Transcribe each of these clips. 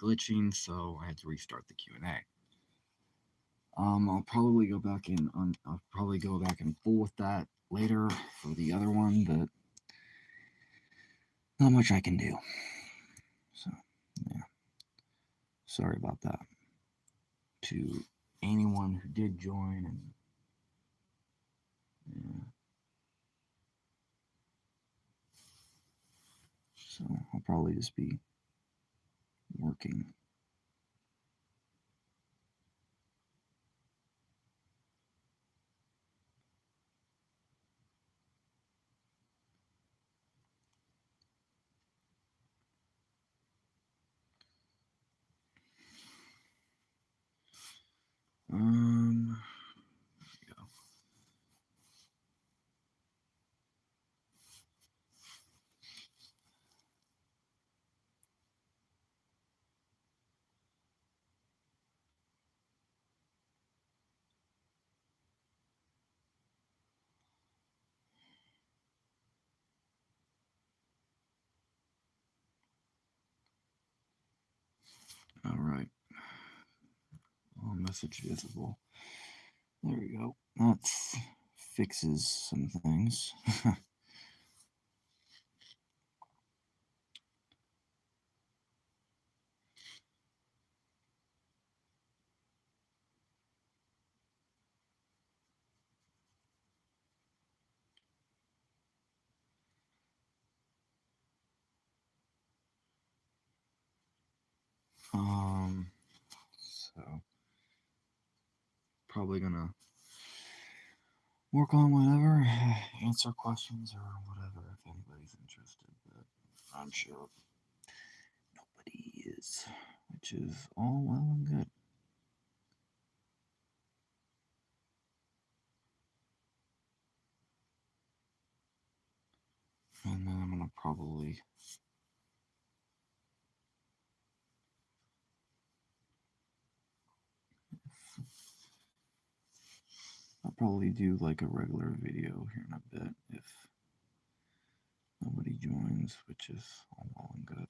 glitching, so I had to restart the QA. I'll probably go back in on. I'll probably go back and full with that later for the other one, but not much I can do. So yeah, sorry about that to anyone who did join, and yeah. So I'll probably just be working. There we go. All right. All message visible. There we go. That fixes some things. So probably gonna work on whatever, answer questions or whatever if anybody's interested. But I'm sure nobody is, which is all well and good. And then I'm gonna probably I'll probably do like a regular video here in a bit if nobody joins, which is all well and good.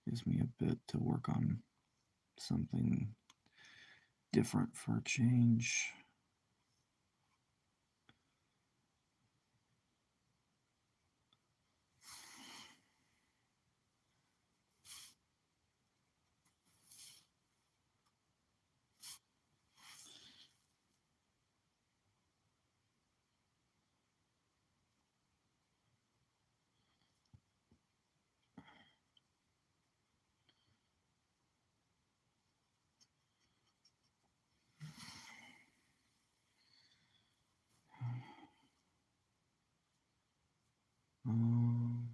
Gives me a bit to work on something different for a change. Um,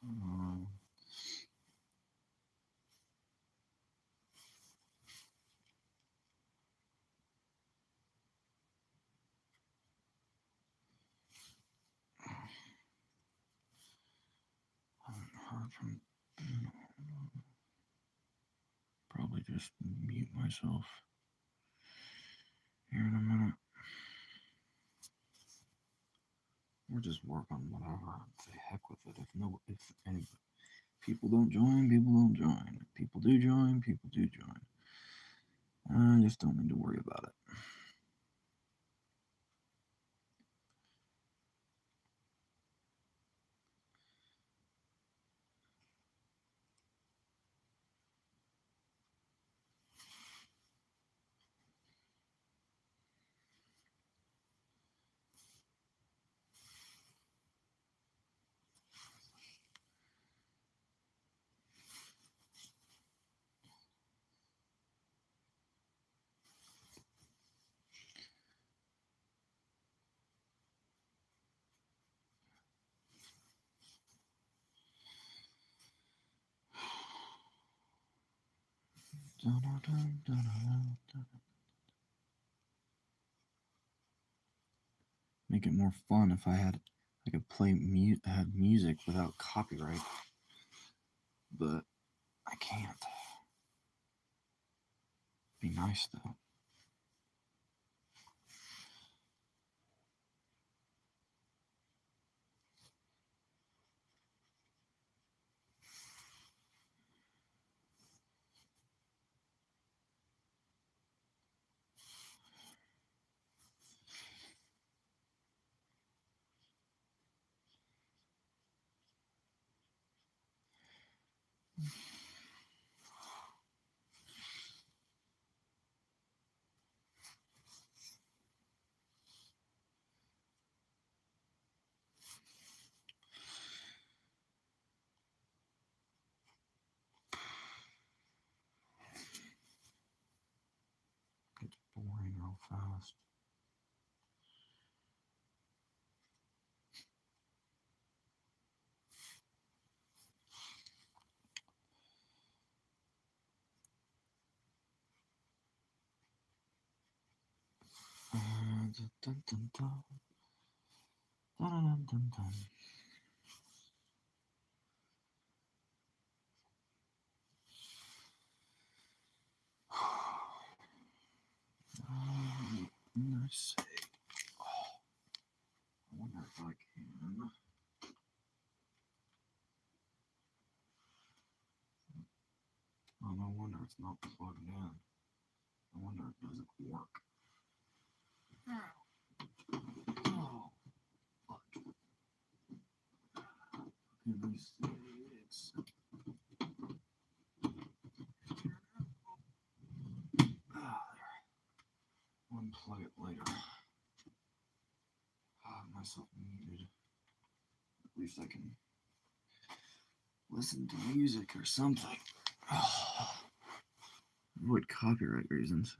um, haven't heard from. Probably just mute myself here in a minute. Or just work on whatever. Say heck with it. If any people don't join, people don't join. If people do join, people do join. I just don't need to worry about it. Make it more fun if I could play have music without copyright, but I can't. Be nice though. It's boring real fast. Dun, dun, dun, dun, dun, dun, dun. Let's see. I wonder if I can. Oh, no wonder it's not plugged in. I wonder if it doesn't work. Oh, let me see. It's unplug it later. Myself muted. At least I can listen to music or something. Avoid copyright reasons.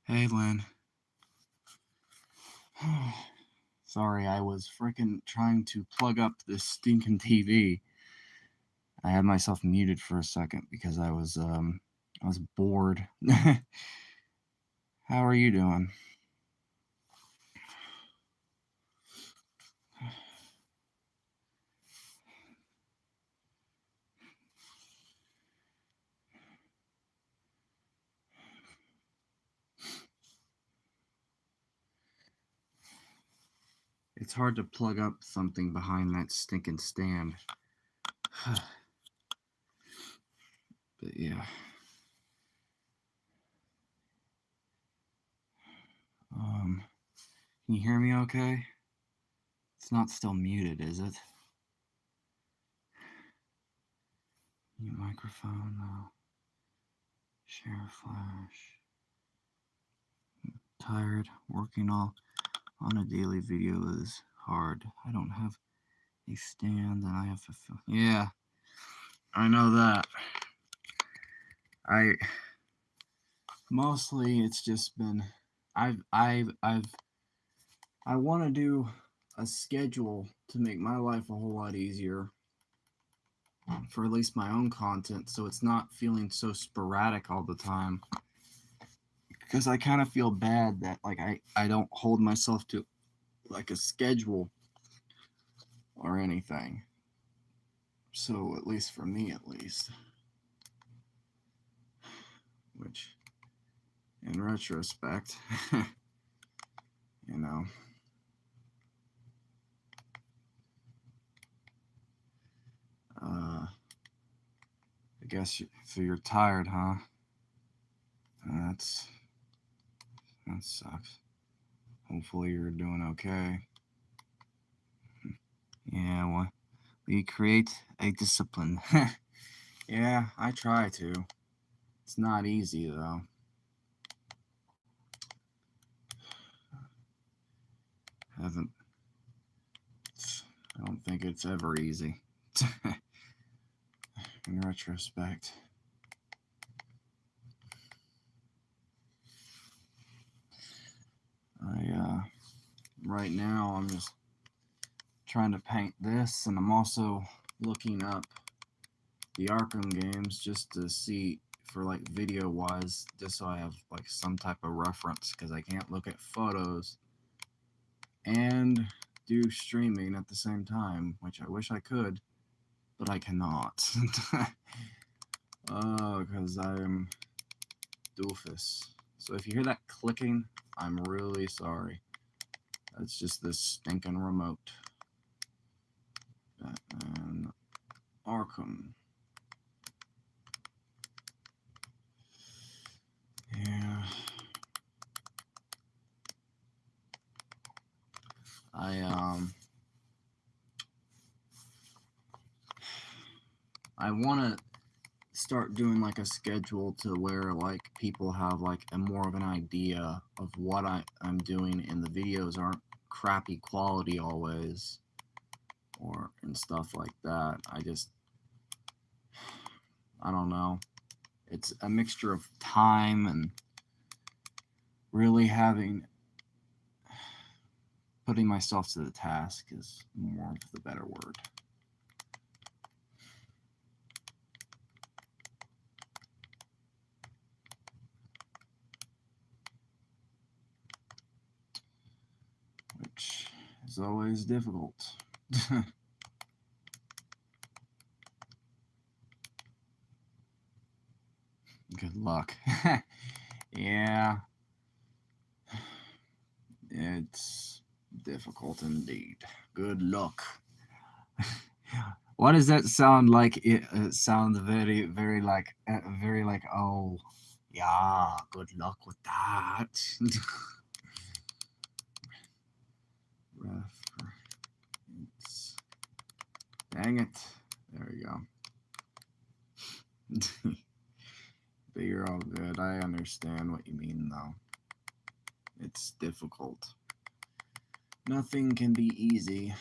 Hey, Lynn. Sorry, I was freaking trying to plug up this stinking TV. I had myself muted for a second because I was bored. How are you doing? It's hard to plug up something behind that stinking stand. But yeah. Can you hear me okay? It's not still muted, is it? Mute microphone, no. Share flash. Tired. Working on a daily video is hard. I don't have a stand and I have to yeah, I know that. Mostly it's just been I want to do a schedule to make my life a whole lot easier for at least my own content, so it's not feeling so sporadic all the time, because I kind of feel bad that like I don't hold myself to like a schedule or anything. So at least for me, which in retrospect, you know, I guess so you're tired, huh? That sucks. Hopefully you're doing okay. Yeah, well, we create a discipline. Yeah, I try to. It's not easy though. Haven't. I don't think it's ever easy. In retrospect. Right now I'm just trying to paint this, and I'm also looking up the Arkham games just to see for like video wise, just so I have like some type of reference, because I can't look at photos and do streaming at the same time, which I wish I could, but I cannot. Because I'm doofus. So if you hear that clicking, I'm really sorry. That's just this stinking remote. Batman Arkham. Yeah. I want to start doing like a schedule to where like people have like a more of an idea of what I'm doing, and the videos aren't crappy quality always and stuff like that. I don't know. It's a mixture of time and really putting myself to the task is more of the better word. Which is always difficult. Good luck. Yeah. It's difficult indeed. Good luck. Why does that sound like? It sounds very, very like, oh, yeah, good luck with that. Reference. Dang it. There we go. But you're all good. I understand what you mean, though. It's difficult. Nothing can be easy,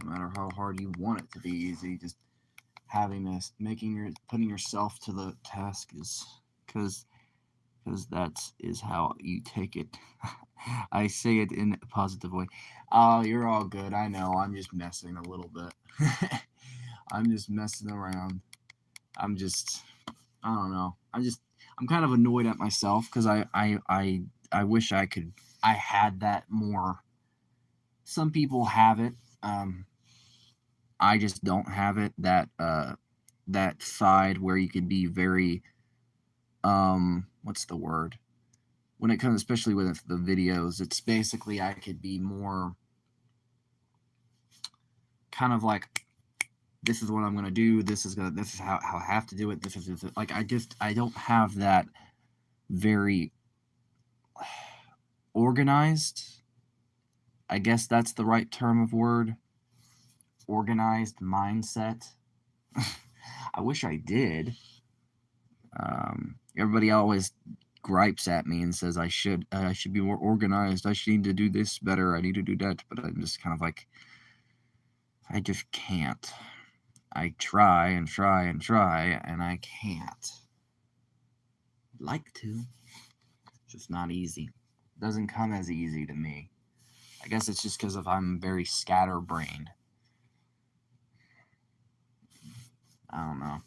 no matter how hard you want it to be easy. Just having this, putting yourself to the task is, because because that is how you take it. I say it in a positive way. Oh, you're all good. I know. I'm just messing a little bit. I'm just messing around. I'm just, I don't know. I'm kind of annoyed at myself because I wish I had that more. Some people have it. I just don't have it. That side where you could be very, what's the word? When it comes, especially with the videos, it's basically I could be more kind of like, this is what I'm gonna do. This is how I have to do it. This is like I don't have that very organized. I guess that's the right term of word. Organized mindset. I wish I did. Everybody always gripes at me and says I should be more organized. I should need to do this better. I need to do that. But I'm just kind of like, I just can't. I try and try and try, and I can't. I'd like to. It's just not easy. It doesn't come as easy to me. I guess it's just because I'm very scatterbrained. I don't know.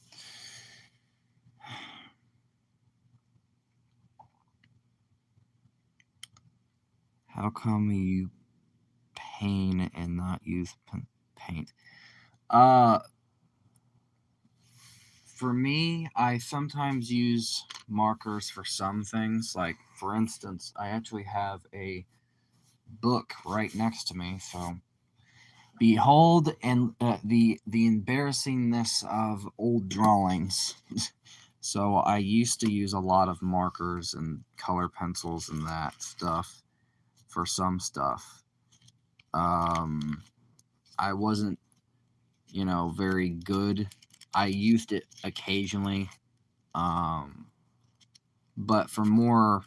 How come you paint and not use paint? For me, I sometimes use markers for some things. Like, for instance, I actually have a book right next to me. So, behold, and the embarrassingness of old drawings. So I used to use a lot of markers and color pencils and that stuff for some stuff. I wasn't, very good. I used it occasionally. But for more,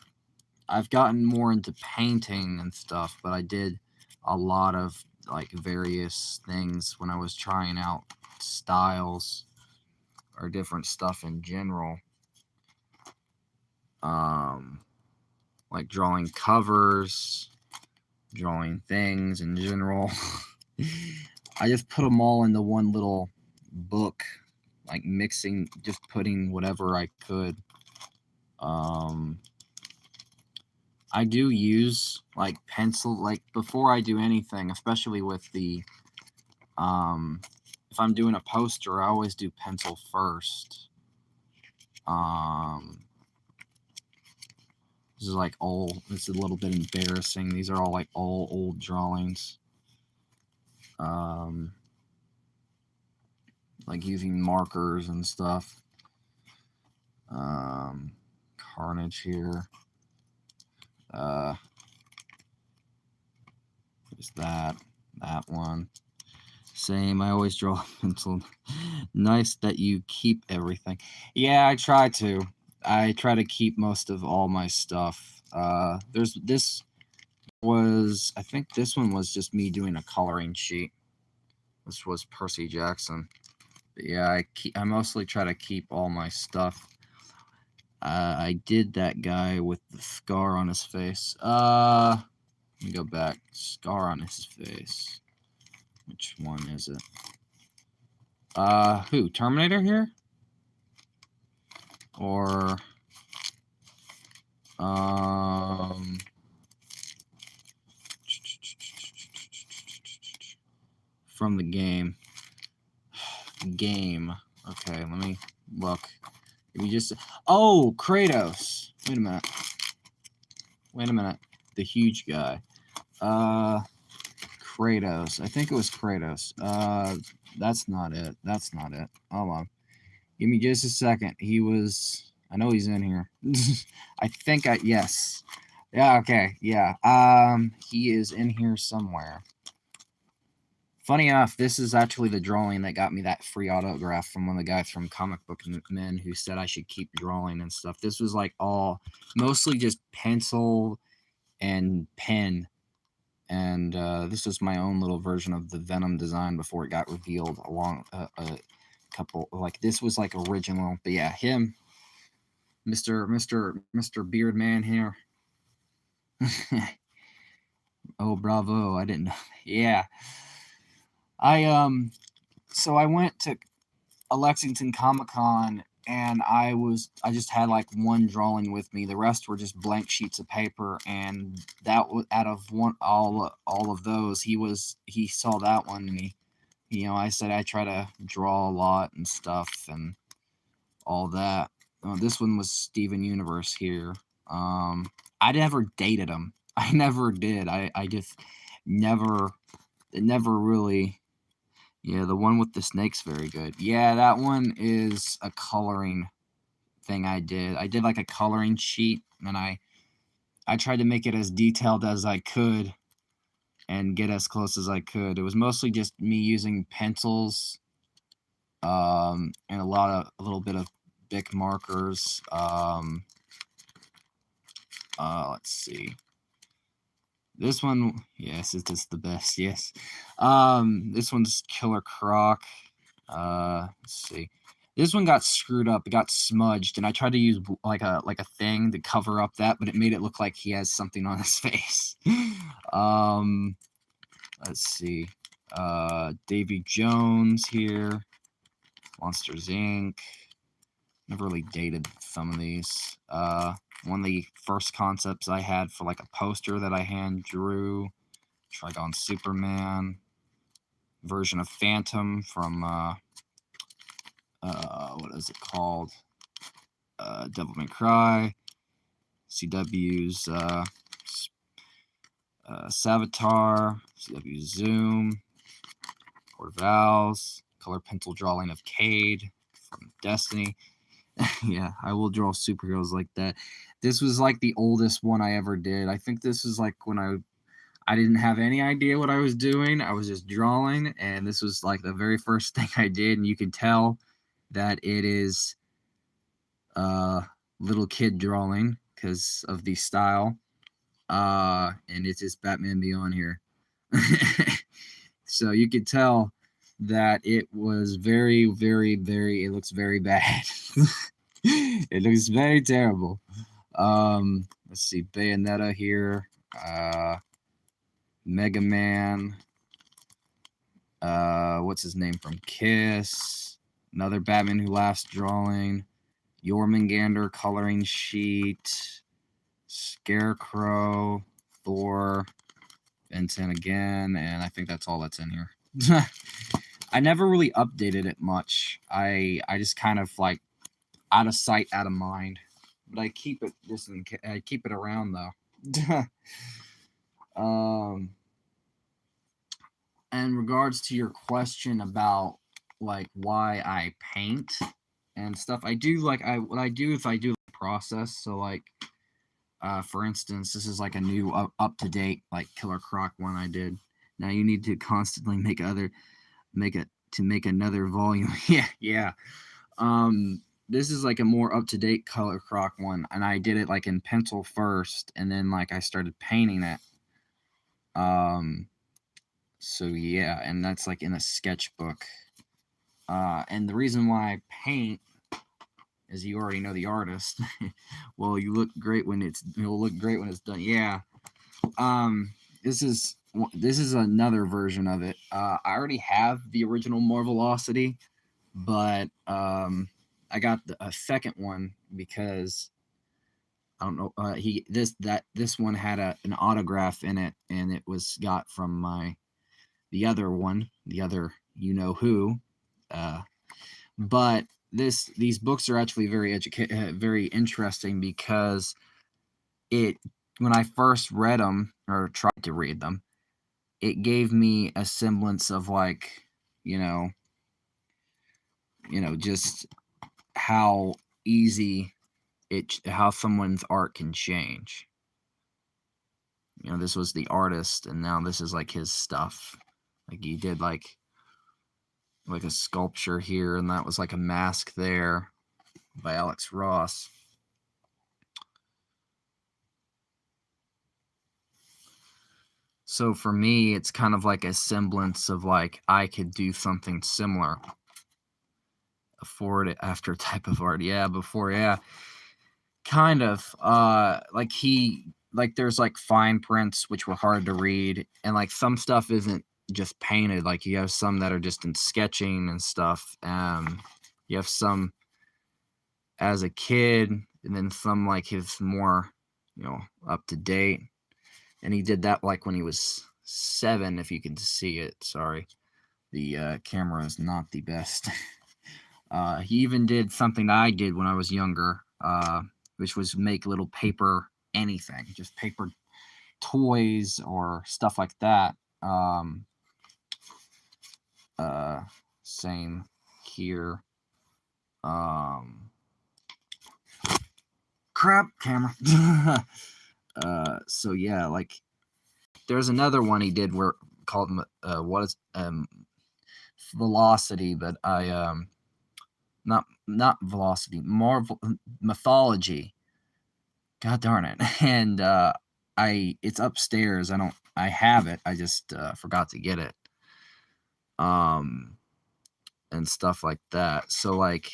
I've gotten more into painting and stuff, but I did a lot of like various things when I was trying out styles or different stuff in general. Like drawing covers, drawing things in general. I just put them all into one little book, like mixing, just putting whatever I could. I do use like pencil, like before I do anything, especially with the, if I'm doing a poster, I always do pencil first. This is like it's a little bit embarrassing. These are all like all old drawings. Like using markers and stuff. Carnage here. There's that one. Same, I always draw pencil. Nice that you keep everything. Yeah, I try to. I try to keep most of all my stuff. There's this was, I think this one was just me doing a coloring sheet. This was Percy Jackson. But yeah, I mostly try to keep all my stuff. I did that guy with the scar on his face. Let me go back. Scar on his face. Which one is it? Who? Terminator here? Or from the game. Okay, let me look. Oh, Kratos. Wait a minute. The huge guy. Kratos. I think it was Kratos. That's not it. Hold on. Give me just a second. I know he's in here. Yes. Yeah, okay. Yeah. He is in here somewhere. Funny enough, this is actually the drawing that got me that free autograph from one of the guys from Comic Book Men who said I should keep drawing and stuff. This was like mostly just pencil and pen. And this was my own little version of the Venom design before it got revealed along a couple. Like, this was like original. But yeah, him. Mr. Beard Man here. Oh, bravo! I didn't know. Yeah, so I went to a Lexington Comic-Con, and I just had like one drawing with me. The rest were just blank sheets of paper, and that was out of all of those, he saw that one, and I said I try to draw a lot and stuff and all that. This one was Steven Universe here. I never dated him. I never did. I just never, it never really. Yeah, the one with the snake's very good. Yeah, that one is a coloring thing I did. I did like a coloring sheet, and I tried to make it as detailed as I could and get as close as I could. It was mostly just me using pencils, and a little bit of Bic markers. Let's see. This one, yes, it is the best. Yes. This one's Killer Croc. Let's see. This one got screwed up. It got smudged, and I tried to use like a thing to cover up that, but it made it look like he has something on his face. Let's see. Davy Jones here. Monsters Inc. Never really dated some of these. One of the first concepts I had for like a poster that I hand drew. Trigon Superman. Version of Phantom from what is it called? Devil May Cry. CW's Savitar. CW Zoom. Court of Owls. Color pencil drawing of Cade from Destiny. Yeah, I will draw superheroes like that. This was like the oldest one I ever did. I think this was like when I didn't have any idea what I was doing. I was just drawing, and this was like the very first thing I did, and you can tell that it is little kid drawing because of the style. And it's just Batman Beyond here. So you could tell that it was very, very, very, it looks very bad. It looks very terrible. Let's see, Bayonetta here. Mega Man. What's his name from Kiss? Another Batman Who Laughs drawing. Jormungandr coloring sheet. Scarecrow. Thor. Ben 10 again, and I think that's all that's in here. I never really updated it much. I just kind of like out of sight, out of mind. But I keep it I keep it around though. In regards to your question about like why I paint and stuff, I do like what I do if I do the process. So like for instance, this is like a new up to date like Killer Croc one I did. Now you need to constantly make another volume. Yeah. This is like a more up to date Killer Croc one, and I did it like in pencil first, and then like I started painting it. So yeah, and that's like in a sketchbook. And the reason why I paint is you already know the artist. Well, you'll look great when it's done. Yeah. This is another version of it. I already have the original Marvelocity, but I got a second one because I don't know. This one had an autograph in it, and it was got from the other one, the other you know who. But these books are actually very interesting because when I first read them or tried to read them, it gave me a semblance of like, just how easy how someone's art can change. This was the artist, and now this is like his stuff. Like he did like a sculpture here, and that was like a mask there by Alex Ross. So for me, it's kind of like a semblance of like I could do something similar. Afford it after type of art. Yeah, before, yeah. Kind of. Like there's like fine prints which were hard to read, and like some stuff isn't just painted. Like you have some that are just in sketching and stuff. You have some as a kid, and then some like his more, up to date. And he did that like when he was 7, if you can see it. Sorry, the camera is not the best. He even did something that I did when I was younger, which was make little paper anything, just paper toys or stuff like that. Uh, Same here. Crap, camera. So yeah, like there's another one he did where called what is velocity, but I not velocity, more mythology. God darn it. And it's upstairs. I have it. I just forgot to get it. And stuff like that. So like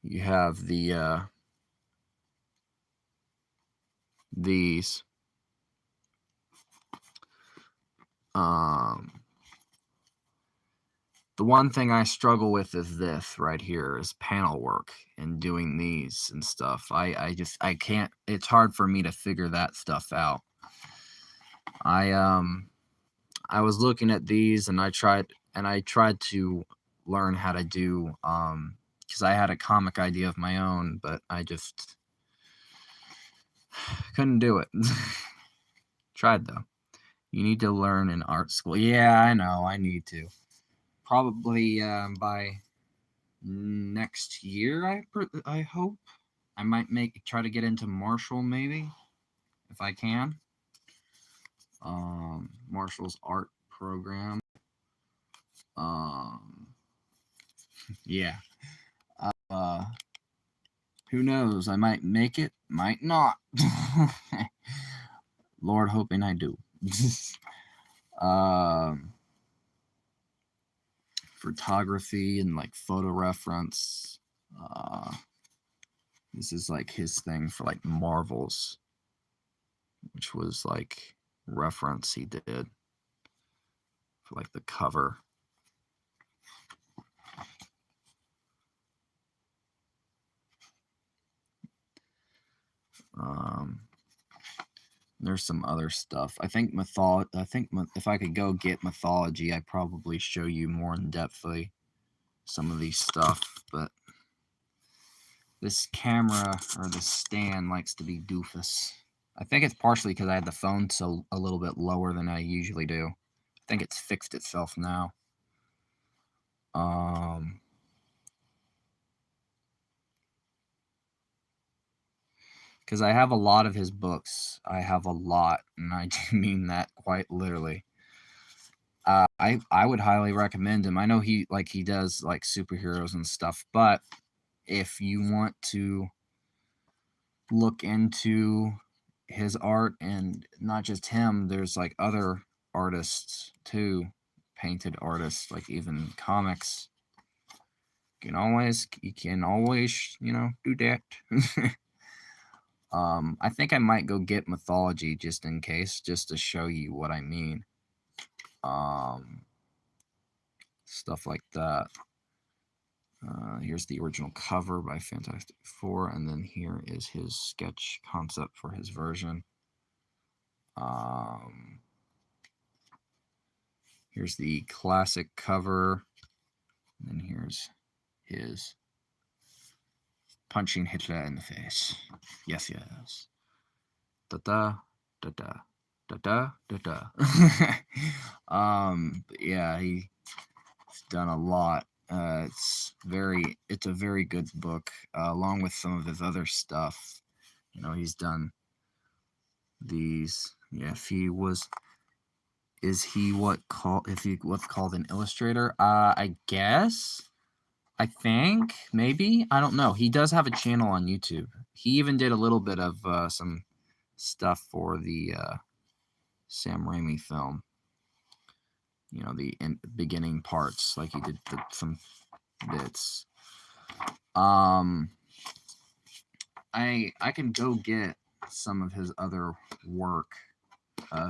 you have these the one thing I struggle with is this right here is panel work and doing these and stuff. I can't, it's hard for me to figure that stuff out. I was looking at these and I tried to learn how to do because I had a comic idea of my own, but I just couldn't do it. Tried though. You need to learn in art school. Yeah, I know. I need to. Probably by next year. I hope. I might try to get into Marshall maybe if I can. Marshall's art program. Yeah. Uh, who knows? I might make it. Might not. Lord, hoping I do. Photography and like photo reference. This is like his thing for like Marvels, which was like reference he did for like the cover. There's some other stuff. I think if I could go get mythology, I'd probably show you more in depthly some of these stuff. But this camera or this stand likes to be doofus. I think it's partially because I had the phone so a little bit lower than I usually do. I think it's fixed itself now. Because I have a lot of his books. I have a lot, and I do mean that quite literally. I would highly recommend him. I know he does like superheroes and stuff, but if you want to look into his art, and not just him, there's like other artists too, painted artists, like even comics. You can always do that. I think I might go get mythology just in case, just to show you what I mean. Stuff like that. Here's the original cover by Fantastic Four, and then here is his sketch concept for his version. Here's the classic cover, and then here's his punching Hitler in the face. Yes, yes. Da-da, da-da, da-da, da-da. Yeah, he's done a lot. It's a very good book, along with some of his other stuff. He's done these. Yeah, if he what's called an illustrator? I guess. I think maybe, I don't know. He does have a channel on YouTube. He even did a little bit of some stuff for the Sam Raimi film. The beginning parts, like he did some bits. I can go get some of his other work,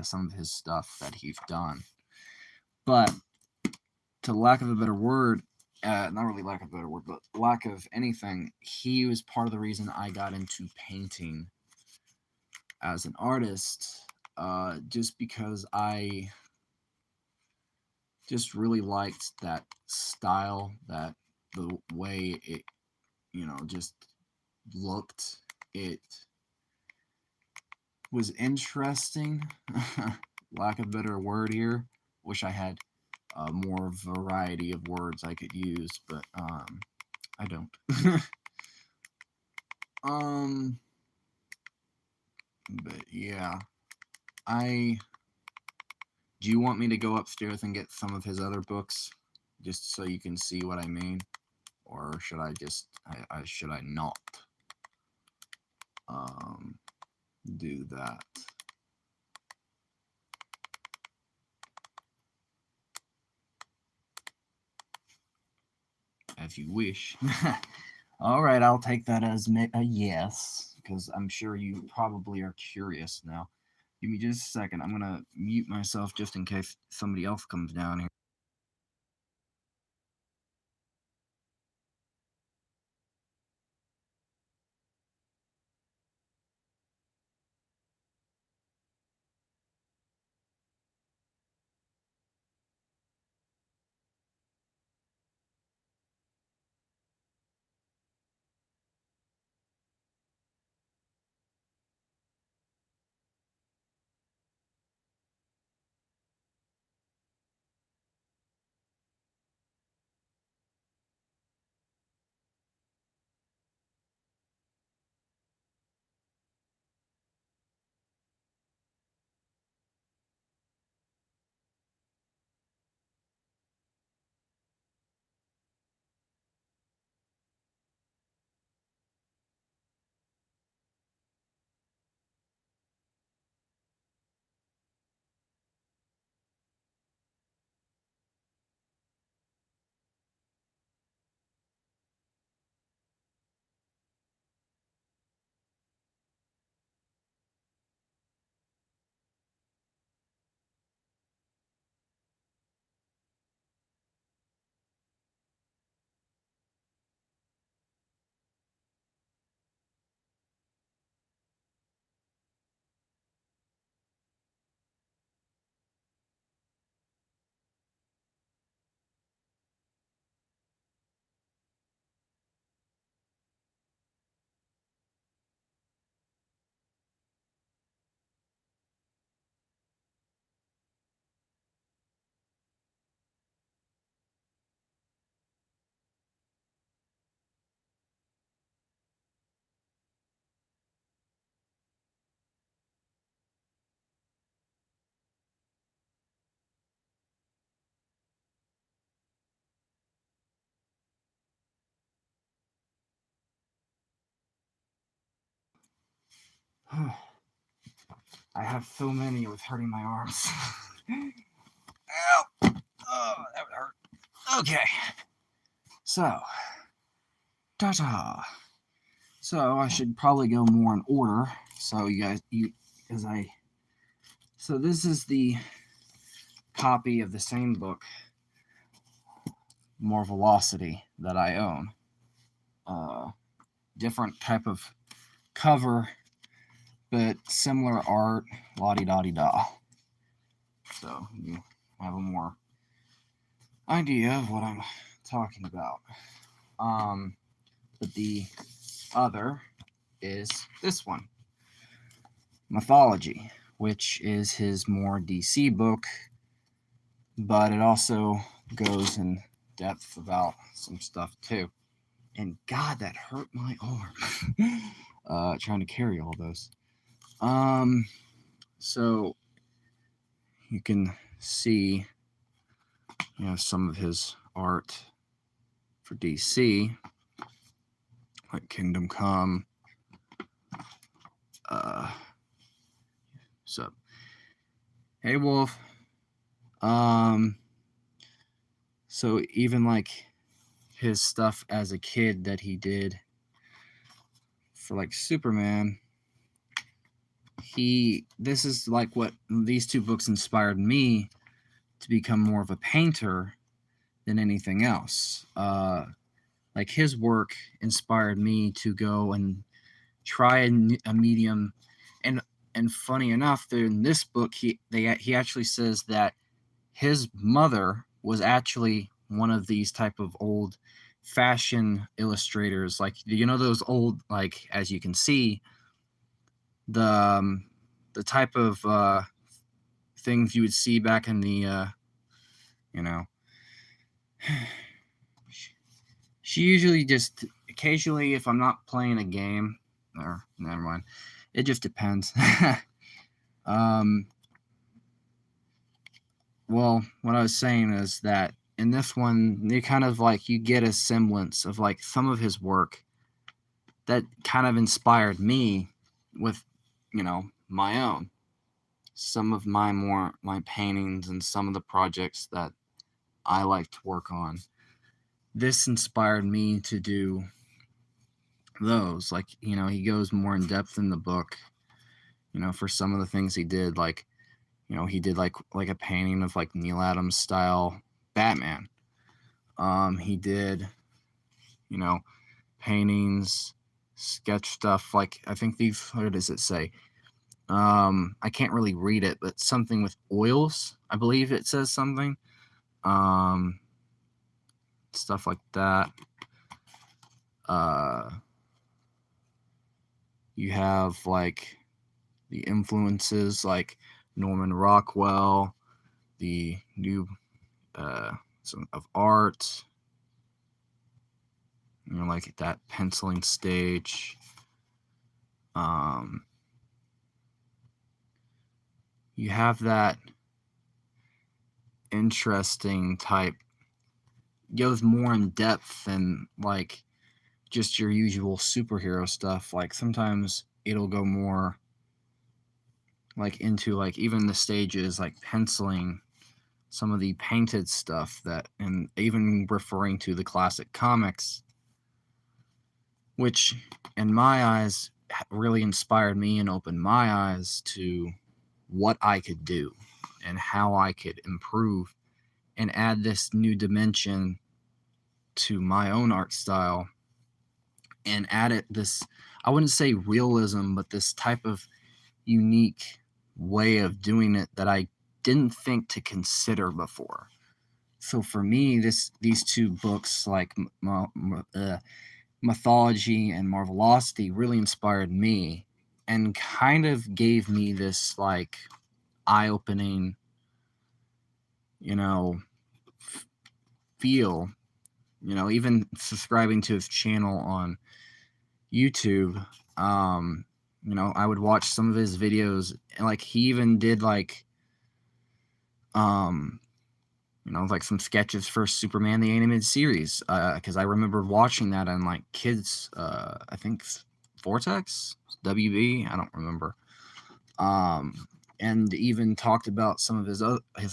some of his stuff that he's done, but to lack of a better word, not really lack of a better word, but lack of anything, he was part of the reason I got into painting as an artist, just because I just really liked that style, that the way it, just looked. It was interesting. Lack of a better word here. Wish I had more variety of words I could use, but I don't. But yeah, I. Do you want me to go upstairs and get some of his other books, just so you can see what I mean, or should I just? Should I not do that? If you wish. All right, I'll take that as a yes, because I'm sure you probably are curious now. Give me just a second. I'm going to mute myself just in case somebody else comes down here. I have so many, it was hurting my arms. Ow! Oh, that would hurt. Okay. So, ta-ta. So I should probably go more in order. So so this is the copy of the same book, More Velocity, that I own. Different type of cover, but similar art, la-di-da-di-da. So you have a more idea of what I'm talking about. But the other is this one, Mythology, which is his more DC book, but it also goes in depth about some stuff too. And God, that hurt my arm. Trying to carry all those. So you can see, some of his art for DC, like Kingdom Come. So, hey Wolf. So even like his stuff as a kid that he did for like Superman. This is like what these two books inspired me to become more of a painter than anything else. Like his work inspired me to go and try a medium, and funny enough, in this book he actually says that his mother was actually one of these type of old fashion illustrators, like those old, like, as you can see, the the type of things you would see back in the you know she usually just occasionally, if I'm not playing a game, or never mind, it just depends. Well, what I was saying is that in this one, you kind of like, you get a semblance of like some of his work that kind of inspired me with, my own. Some of my paintings and some of the projects that I like to work on. This inspired me to do those. Like, he goes more in depth in the book, for some of the things he did. Like, he did like a painting of like Neil Adams style Batman. He did, paintings, sketch stuff. Like, I think these, what does it say? I can't really read it, but something with oils. I believe it says something. Stuff like that. You have like the influences like Norman Rockwell, the new some of art, like that penciling stage. You have that interesting type, goes more in depth than like just your usual superhero stuff. Like sometimes it'll go more like into like even the stages, like penciling some of the painted stuff, that, and even referring to the classic comics, which in my eyes really inspired me and opened my eyes to what I could do and how I could improve and add this new dimension to my own art style, and add it this, I wouldn't say realism, but this type of unique way of doing it that I didn't think to consider before. So for me, these two books, like Mythology and Marvelosity, really inspired me and kind of gave me this like eye-opening, feel. Even subscribing to his channel on YouTube, I would watch some of his videos, and like he even did like like some sketches for Superman the Animated Series, because I remember watching that on like kids, I think Vortex, WB, I don't remember, and even talked about some of his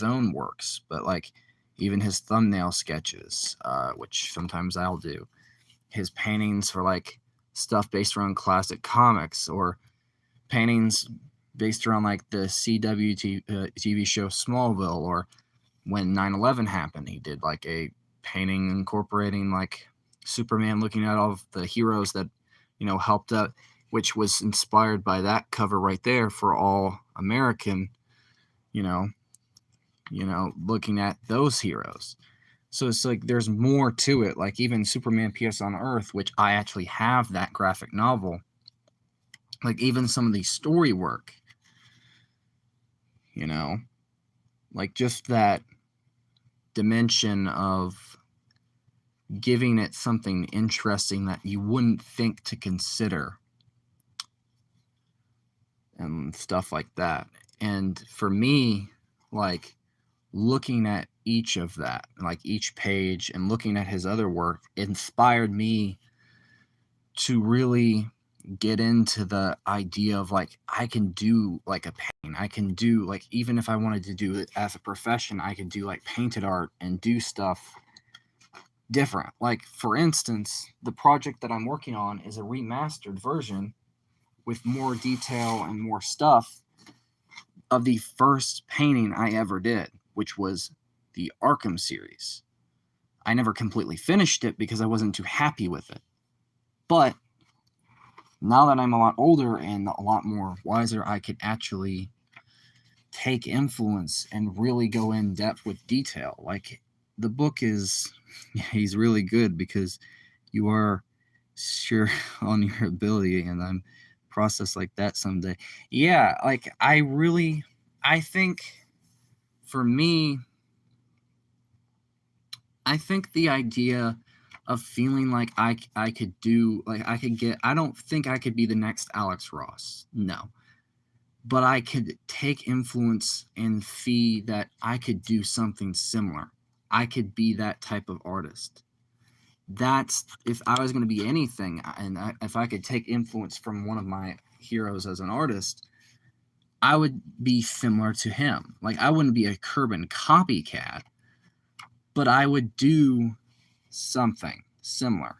own works, but like even his thumbnail sketches, which sometimes I'll do, his paintings for like stuff based around classic comics, or paintings based around like the CW TV show Smallville, or when 9/11 happened, he did like a painting incorporating like Superman looking at all of the heroes that, helped out, which was inspired by that cover right there for All American, looking at those heroes. So it's like there's more to it. Like even Superman P.S. on Earth, which I actually have that graphic novel. Like even some of the story work, like just that dimension of giving it something interesting that you wouldn't think to consider and stuff like that. And for me, like looking at each of that, like each page, and looking at his other work, inspired me to really get into the idea of like I can do like a painting. I can do like, even if I wanted to do it as a profession, I could do like painted art and do stuff different. Like, for instance, the project that I'm working on is a remastered version with more detail and more stuff of the first painting I ever did, which was the Arkham series. I never completely finished it because I wasn't too happy with it. But now that I'm a lot older and a lot more wiser, I could actually take influence and really go in depth with detail. Like, the book is, he's really good because you are sure on your ability, and I'm process like that someday. Yeah, like I think for me, I think the idea of feeling like I could do, like I could get, I don't think I could be the next Alex Ross. No. But I could take influence and see that I could do something similar. I could be that type of artist. That's, if I was going to be anything, and if I could take influence from one of my heroes as an artist, I would be similar to him. Like, I wouldn't be a Kerbin copycat, but I would do something similar.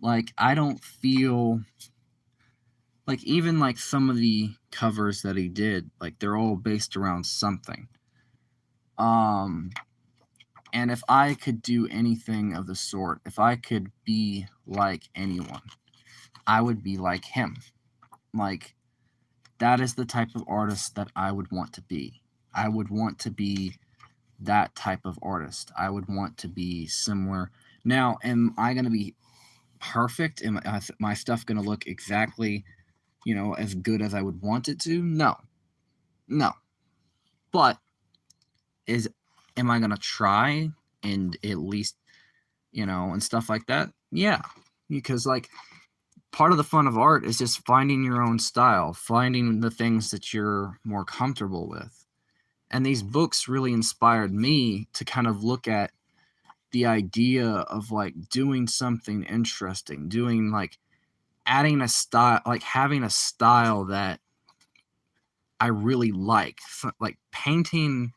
Like, I don't feel like, even like some of the covers that he did, like, they're all based around something. And if I could do anything of the sort, if I could be like anyone, I would be like him. Like, that is the type of artist that I would want to be. I would want to be that type of artist. I would want to be similar. Now, am I going to be perfect? Am my stuff going to look exactly, as good as I would want it to? No. But am I going to try and at least, and stuff like that? Yeah. Because, like, part of the fun of art is just finding your own style, finding the things that you're more comfortable with. And these books really inspired me to kind of look at the idea of, like, doing something interesting, doing, like, adding a style, like having a style that I really like. Like, painting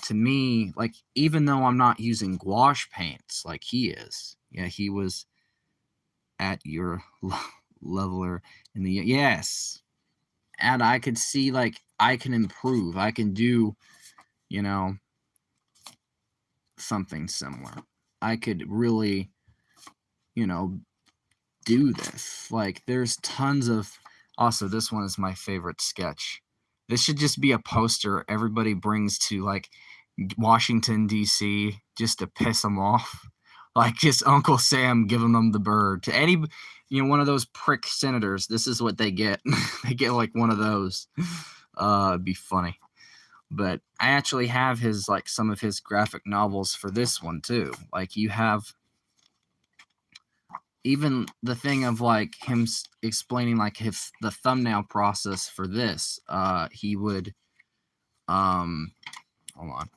to me, like, even though I'm not using gouache paints like he is, yeah, he was at your leveler in the, yes, and I could see, like, I can improve, I can do, something similar. I could really, do this. Like, there's tons of, also, this one is my favorite sketch. This should just be a poster everybody brings to, like, Washington, D.C., just to piss them off. Like, just Uncle Sam giving them the bird. To any, one of those prick senators, this is what they get. They get, like, one of those. It'd be funny. But I actually have his, like, some of his graphic novels for this one, too. Like, you have even the thing of, like, him explaining, like, the thumbnail process for this. He would, hold on.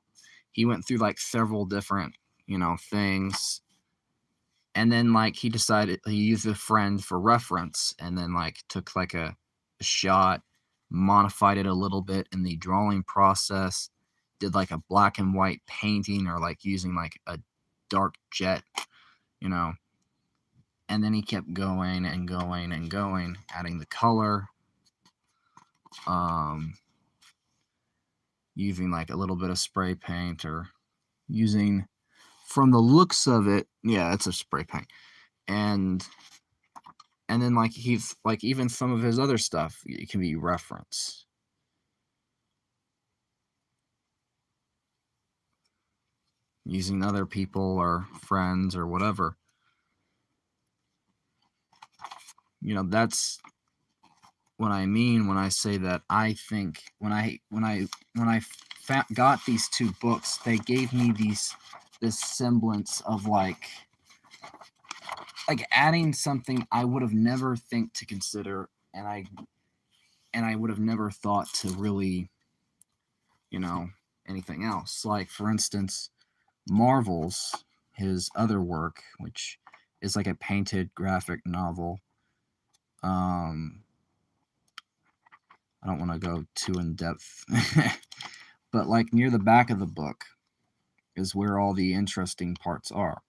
He went through, like, several different, things. And then, like, he decided he used a friend for reference, and then, like, took, like, a shot, modified it a little bit in the drawing process, did, like, a black and white painting, or, like, using, like, a dark jet, and then he kept going and going and going, adding the color, using, like, a little bit of spray paint, or using, from the looks of it, yeah, it's a spray paint. And then, like, he's, like, even some of his other stuff, it can be reference. Using other people or friends or whatever. That's what I mean when I say that I think when I got these two books, they gave me this semblance of, like adding something I would have never think to consider, and I would have never thought to really, anything else. Like, for instance, Marvel's, his other work, which is like a painted graphic novel. I don't want to go too in depth, but, like, near the back of the book is where all the interesting parts are.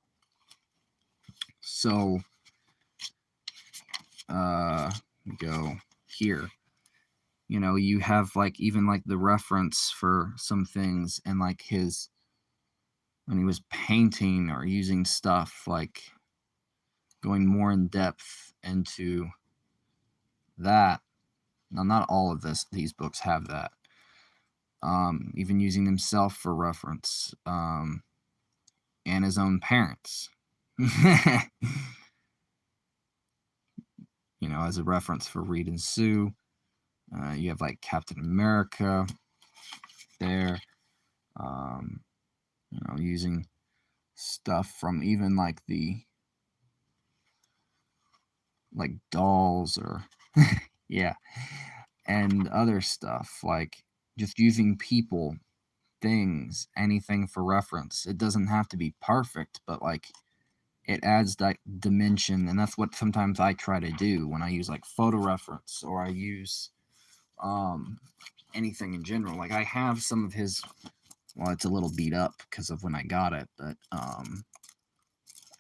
So go here. You know, you have like even like the reference for some things, and like his when he was painting or using stuff, like going more in depth into that. Now, not all of these books have that. Even using himself for reference, and his own parents. You know, as a reference for Reed and Sue. You have like Captain America there. You know, using stuff from even like the like dolls or yeah, and other stuff, like just using people, things, anything for reference. It doesn't have to be perfect, but like it adds that dimension, and that's what sometimes I try to do when I use like photo reference, or I use anything in general. Like I have some of his, well, it's a little beat up because of when I got it, but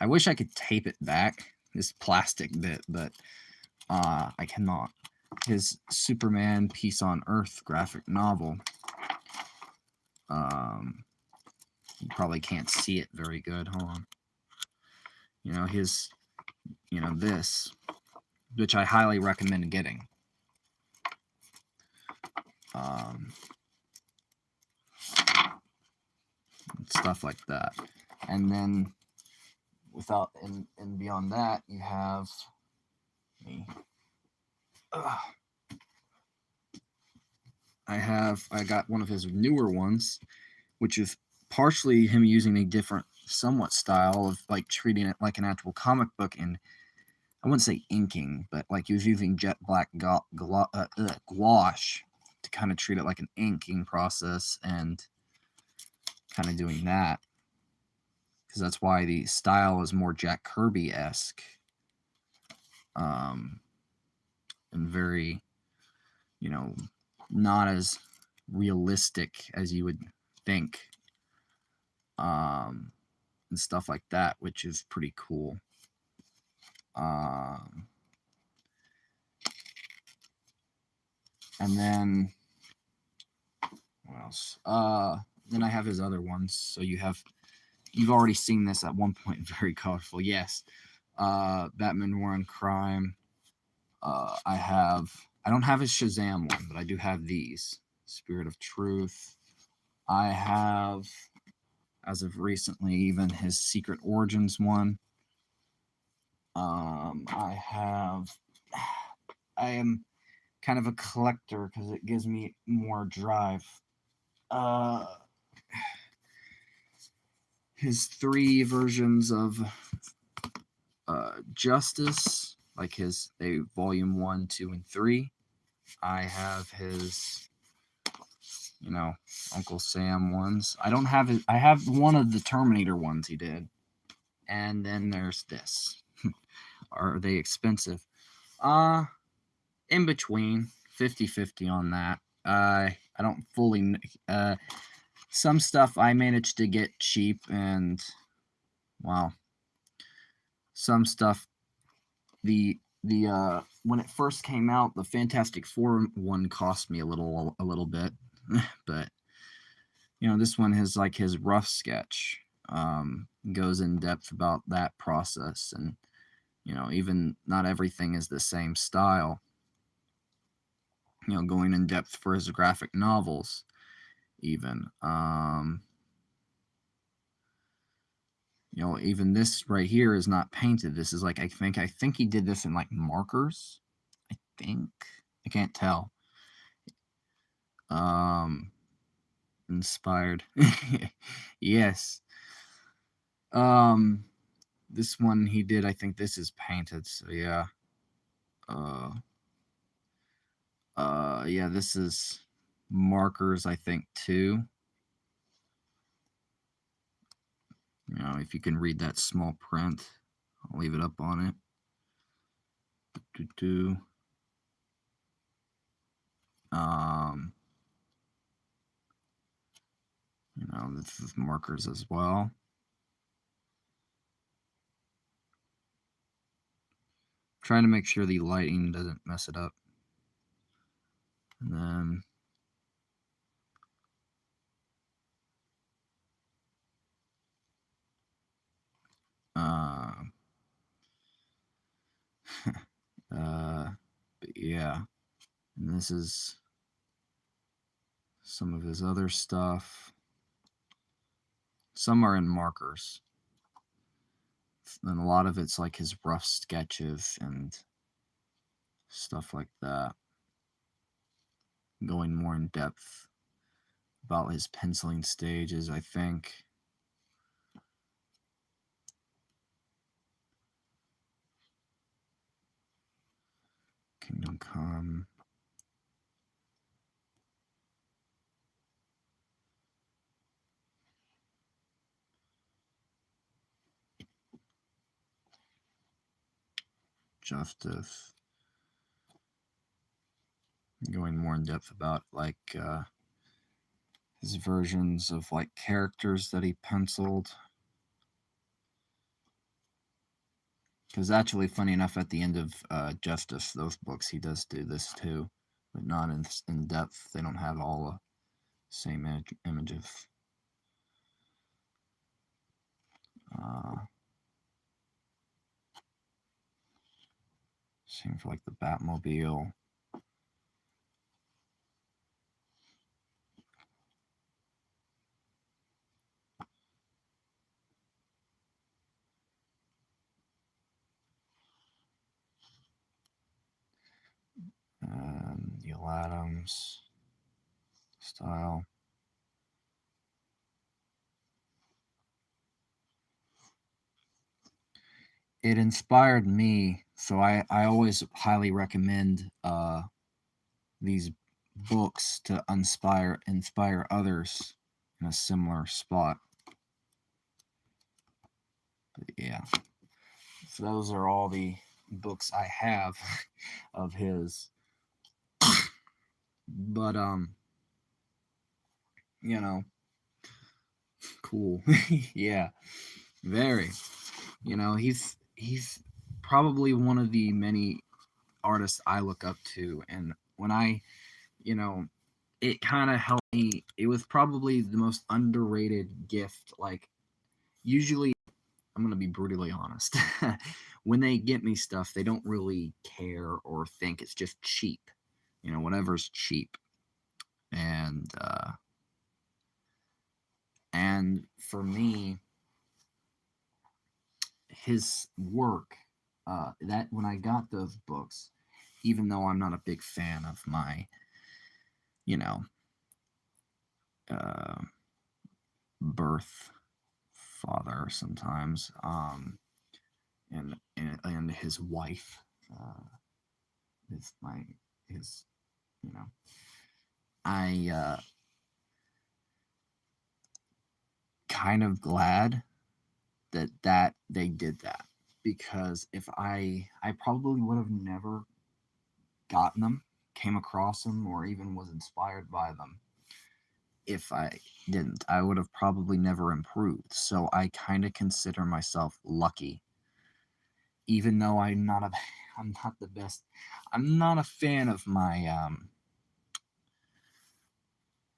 I wish I could tape it back, this plastic bit, but I cannot. His Superman Peace on Earth graphic novel. You probably can't see it very good. Hold on. You know, his, you know, this, which I highly recommend getting. Stuff like that. And then without, and beyond that, you have me. I got one of his newer ones, which is partially him using a different, somewhat style of like treating it like an actual comic book, and I wouldn't say inking, but like he was using jet black gouache to kind of treat it like an inking process, and kind of doing that, because that's why the style is more Jack Kirby-esque, and very, you know, not as realistic as you would think, and stuff like that, which is pretty cool. And then what else? Then I have his other ones. So you've already seen this at one point. Very colorful, yes. Batman War on Crime. I don't have his Shazam one, but I do have these. Spirit of Truth. I have, as of recently, even his Secret Origins one. I am kind of a collector because it gives me more drive. His 3 versions of Justice, like his volume 1, 2, and 3. I have his, you know, Uncle Sam ones. I don't have I have one of the Terminator ones he did, and then there's this. Are they expensive? In between, 50-50 on that. I don't fully. Some stuff I managed to get cheap, and wow, some stuff. The when it first came out, the Fantastic Four one cost me a little bit, but you know, this one has like his rough sketch, goes in depth about that process, and you know, even not everything is the same style. You know, going in depth for his graphic novels, even. You know, even this right here is not painted. This is like, I think he did this in like markers. I think. I can't tell. Inspired. Yes. This one he did, I think this is painted, so yeah. Yeah, this is markers, I think, too. You know, if you can read that small print, I'll leave it up on it. You know, this is markers as well. Trying to make sure the lighting doesn't mess it up. And then but yeah, and this is some of his other stuff. Some are in markers, and a lot of it's like his rough sketches and stuff like that, going more in depth about his penciling stages, I think. Kingdom Come. Justice. Going more in depth about like his versions of like characters that he penciled. Because actually, funny enough, at the end of Justice, those books, he does do this too, but not in depth. They don't have all the same images. Same for like the Batmobile. Neil Adams style. It inspired me, so I always highly recommend these books to inspire others in a similar spot. But yeah, so those are all the books I have of his. But you know, cool. Yeah, very. You know, he's probably one of the many artists I look up to, and when I, you know, it kind of helped me. It was probably the most underrated gift. Like, usually, I'm gonna be brutally honest. When they get me stuff, they don't really care or think it's just cheap. You know, whatever's cheap, and for me, his work. That when I got those books, even though I'm not a big fan of my, you know, uh, birth father sometimes, and his wife, his you know, I kind of glad that they did that, because if I probably would have never gotten them, came across them, or even was inspired by them if I didn't. I would have probably never improved. So I kind of consider myself lucky, even though I'm not the best. I'm not a fan of my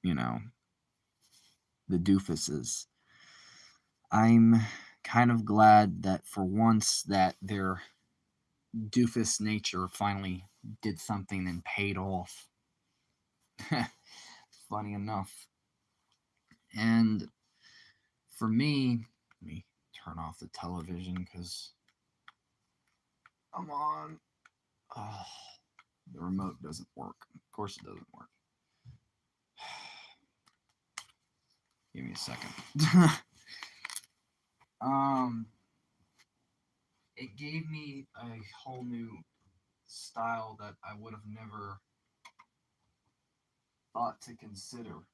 you know, the doofuses. I'm kind of glad that for once that their doofus nature finally did something and paid off. Funny enough. And for me, let me turn off the television because I'm on. Oh, the remote doesn't work. Of course, it doesn't work. Give me a second. It gave me a whole new style that I would have never thought to consider.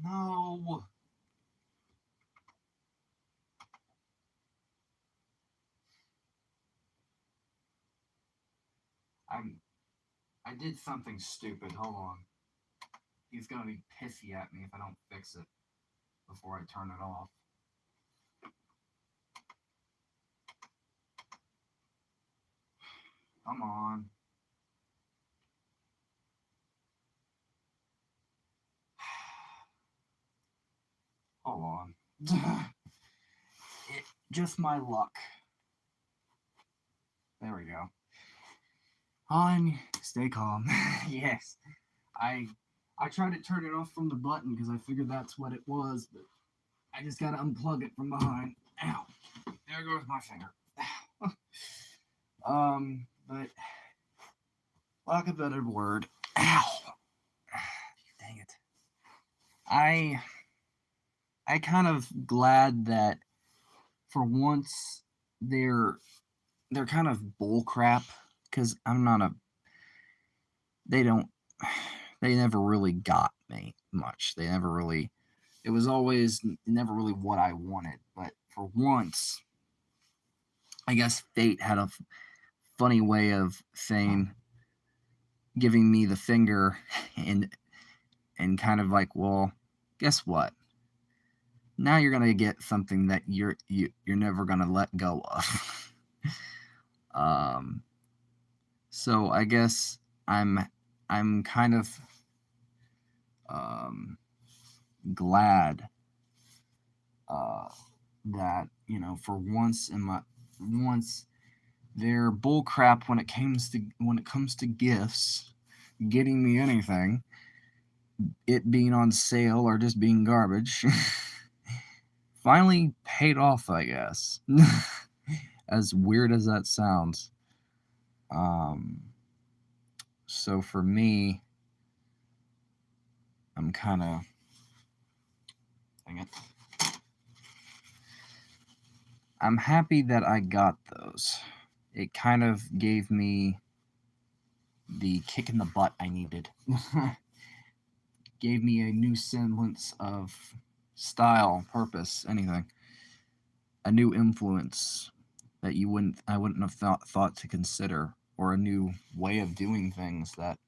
No. I did something stupid. Hold on. He's gonna be pissy at me if I don't fix it. before I turn it off. Come on. Hold on. Just my luck. There we go. On, stay calm. Yes. I tried to turn it off from the button because I figured that's what it was, but I just gotta unplug it from behind. Ow. There goes my finger. But lack of a better word. Ow. Dang it. I kind of glad that for once they're kind of bull crap, because I'm not a they never really got me much. It was always never really what I wanted, but for once I guess fate had a funny way of saying, giving me the finger and kind of like, well, guess what? Now you're gonna get something that you're never gonna let go of. So I guess I'm kind of glad that, you know, for once they're bullcrap when it comes to gifts, getting me anything, it being on sale or just being garbage. Finally paid off, I guess. As weird as that sounds. So for me, I'm kind of, dang it. I'm happy that I got those. It kind of gave me the kick in the butt I needed. Gave me a new semblance of style, purpose, anything. A new influence that I wouldn't have thought to consider, or a new way of doing things that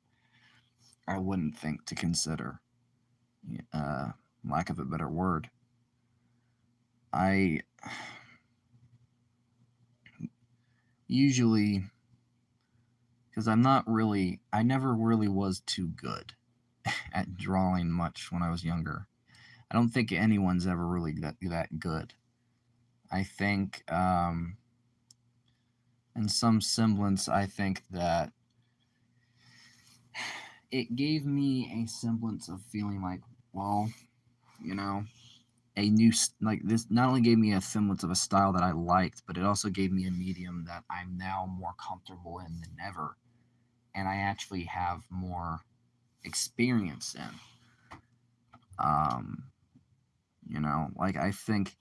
I wouldn't think to consider. Lack of a better word. I usually, because I never really was too good at drawing much when I was younger. I don't think anyone's ever really that good. I think, in some semblance, I think that it gave me a semblance of feeling like, well, you know, a new, like, this not only gave me a semblance of a style that I liked, but it also gave me a medium that I'm now more comfortable in than ever, and I actually have more experience in. You know, like, I think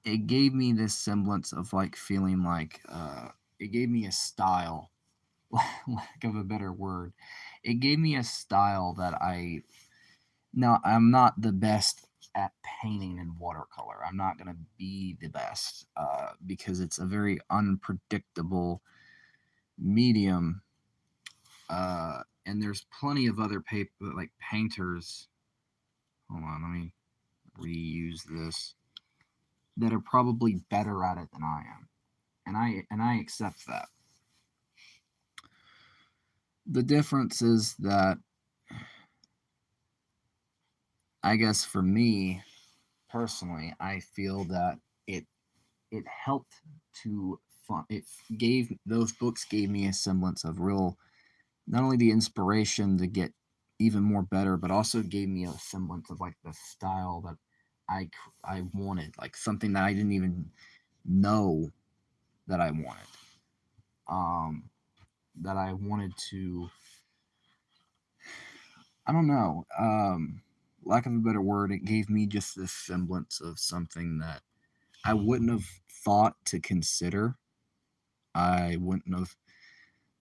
it gave me this semblance of like feeling like, it gave me a style, lack of a better word. It gave me a style that I'm not the best at painting in watercolor. I'm not going to be the best, because it's a very unpredictable medium. And there's plenty of other like painters. Hold on, let me reuse this. That are probably better at it than I am, and I accept that. The difference is that, I guess for me personally, I feel that it helped to fun. It gave those books gave me a semblance of real, not only the inspiration to get even more better, but also gave me a semblance of like the style that I wanted, like something that I didn't even know that I wanted. That I wanted to, I don't know, lack of a better word, it gave me just this semblance of something that I wouldn't have thought to consider. I wouldn't have.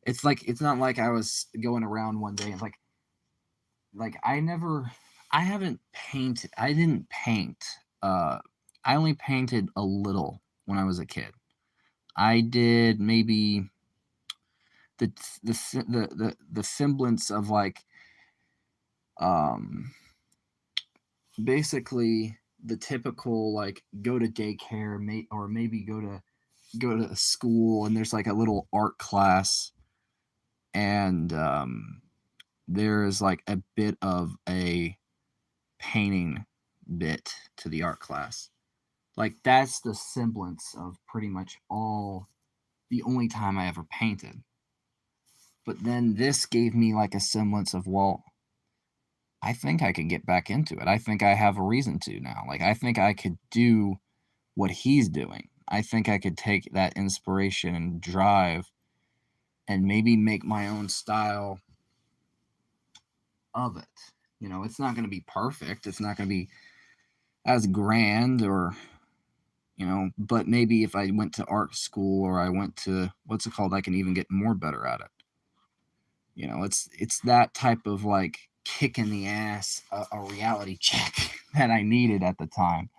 It's like, it's not like I was going around one day and like I haven't painted. I didn't paint. I only painted a little when I was a kid. I did maybe the semblance of like, basically the typical like go to daycare, or maybe go to school, and there's like a little art class, and there's like a bit of a painting bit to the art class. Like that's the semblance of pretty much the only time I ever painted. But then this gave me like a semblance of, well, I think I could get back into it. I think I have a reason to now. Like I think I could do what he's doing. I think I could take that inspiration and drive and maybe make my own style of it. You know, it's not going to be perfect. It's not going to be as grand, or, you know, but maybe if I went to art school or I went to, what's it called, I can even get more better at it. You know, it's that type of like kick in the ass, a reality check that I needed at the time.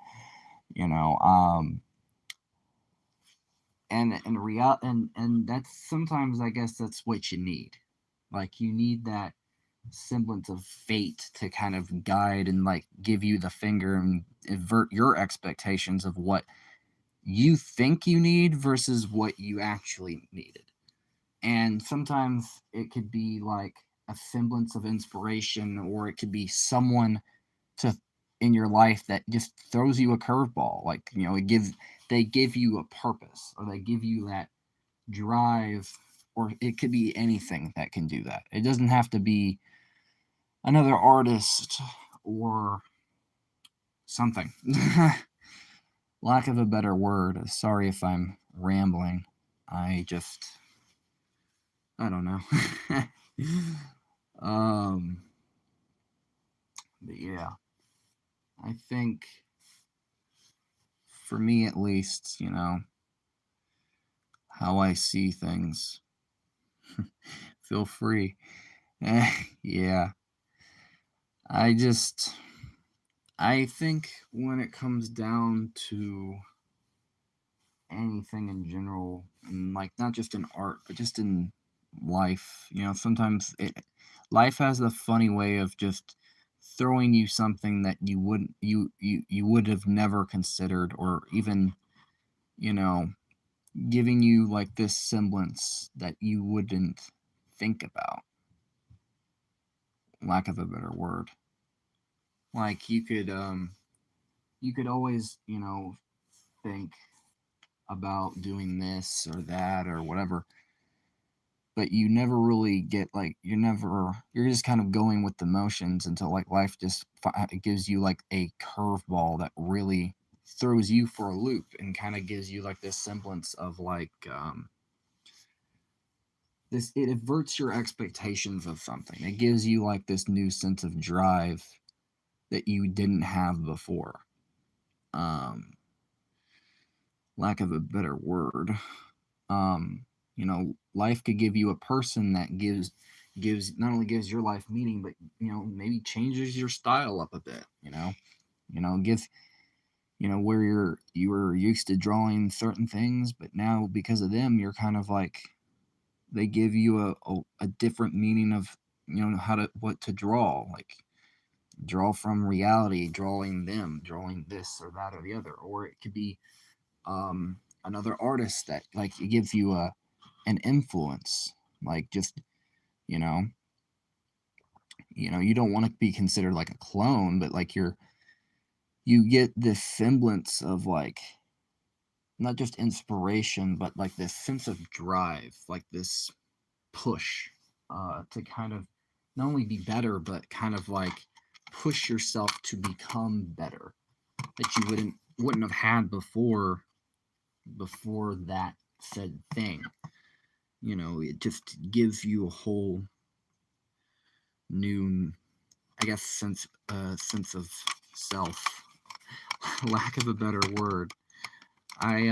You know, and that's sometimes, I guess that's what you need. Like you need that semblance of fate to kind of guide and like give you the finger and invert your expectations of what you think you need versus what you actually needed. And sometimes it could be like a semblance of inspiration, or it could be someone to in your life that just throws you a curveball. Like, you know, they give you a purpose, or they give you that drive, or it could be anything that can do that. It doesn't have to be another artist or something. Lack of a better word. Sorry if I'm rambling. I don't know. um, but yeah, I think for me at least, you know, how I see things. Feel free. Yeah, I just, I think when it comes down to anything in general, and like not just in art, but just in life, you know, sometimes life has a funny way of just throwing you something that you would have never considered, or even, you know, giving you like this semblance that you wouldn't think about. Lack of a better word. Like you could always, you know, think about doing this or that or whatever, but you never really get like, you're just kind of going with the motions until like life just gives you like a curveball that really throws you for a loop and kind of gives you like this semblance of like this, it averts your expectations of something. It gives you like this new sense of drive that you didn't have before. um Lack of a better word. You know, life could give you a person that gives not only gives your life meaning, but, you know, maybe changes your style up a bit. You know, gives, you know, where you were used to drawing certain things, but now because of them, you're kind of like, they give you a different meaning of, you know, how to what to draw. Like draw from reality, drawing this or that or the other. Or it could be another artist that like it gives you an influence. Like just, you know, you don't want to be considered like a clone, but like you get this semblance of like not just inspiration, but like this sense of drive, like this push to kind of not only be better, but kind of like push yourself to become better that you wouldn't have had before that said thing. You know, it just gives you a whole new, I guess, sense of self. Lack of a better word. I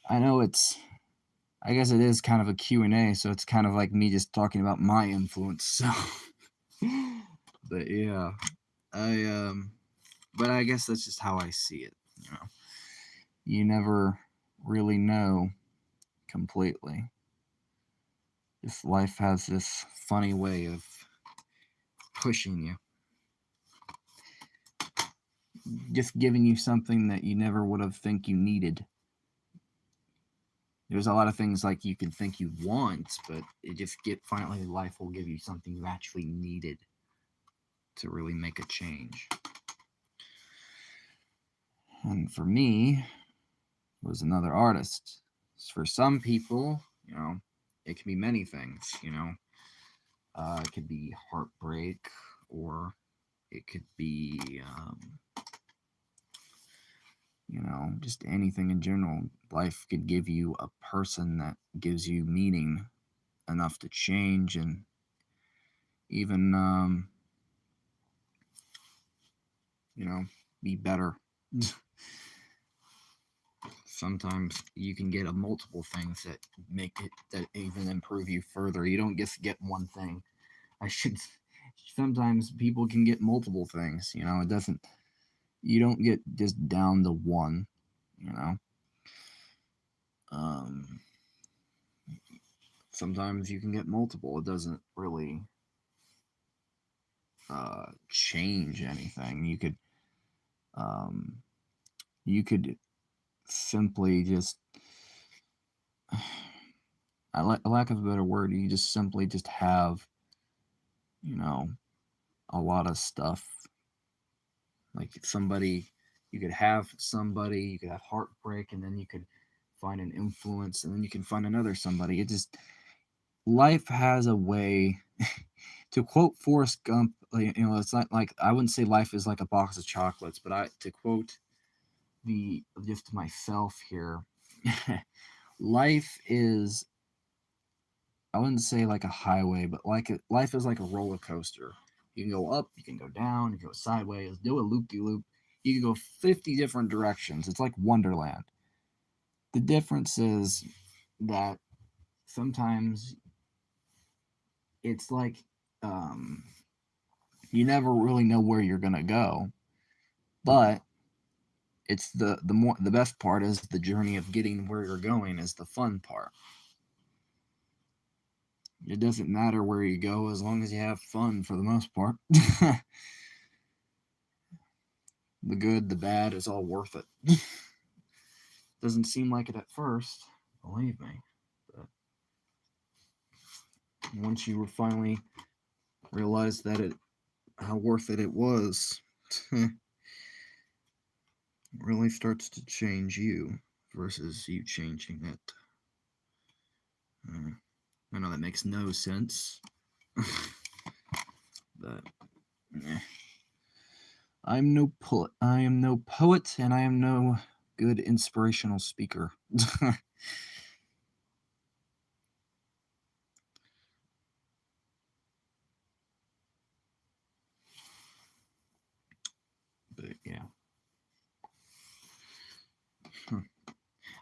I know it's, I guess it is kind of a Q&A, so it's kind of like me just talking about my influence. So but yeah, but I guess that's just how I see it, you know. You never really know completely. Just life has this funny way of pushing you. just giving you something that you never would have think you needed. There's a lot of things like you can think you want, but it just finally life will give you something you actually needed to really make a change. And for me, it was another artist. For some people, it can be many things. It could be heartbreak, or it could be just anything in general. Life could give you a person that gives you meaning enough to change and even, be better. Sometimes you can get multiple things that that even improve you further. You don't just get one thing. Sometimes people can get multiple things. It doesn't. You don't get just down to one. Sometimes you can get multiple. It doesn't really change anything. You could simply just, I lack of a better word, you just simply just have, a lot of stuff. Like you could have heartbreak, and then you could find an influence, and then you can find another somebody. Life has a way. To quote Forrest Gump, it's not like, I wouldn't say life is like a box of chocolates, but to quote just myself here, life is, I wouldn't say like a highway, but life is like a roller coaster. You can go up, you can go down, you can go sideways, do a loop-de-loop. You can go 50 different directions. It's like Wonderland. The difference is that sometimes it's like, you never really know where you're gonna go, but it's the best part is the journey of getting where you're going is the fun part. It doesn't matter where you go as long as you have fun for the most part. The good, the bad is all worth it. Doesn't seem like it at first, believe me. But once you finally realize how worth it was, it really starts to change you versus you changing it. I know that makes no sense. But I am no poet, and I am no good inspirational speaker. But yeah.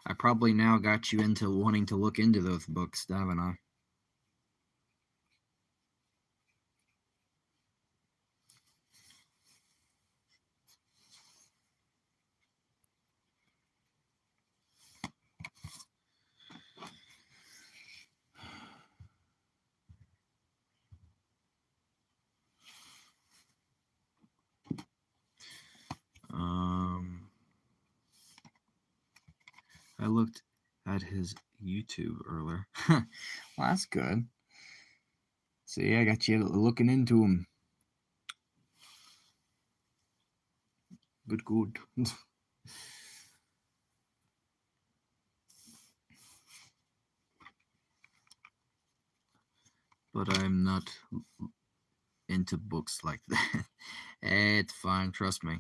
I probably now got you into wanting to look into those books, haven't I? I looked at his YouTube earlier. Well, that's good. See, I got you looking into him. Good. But I'm not into books like that. It's fine, trust me.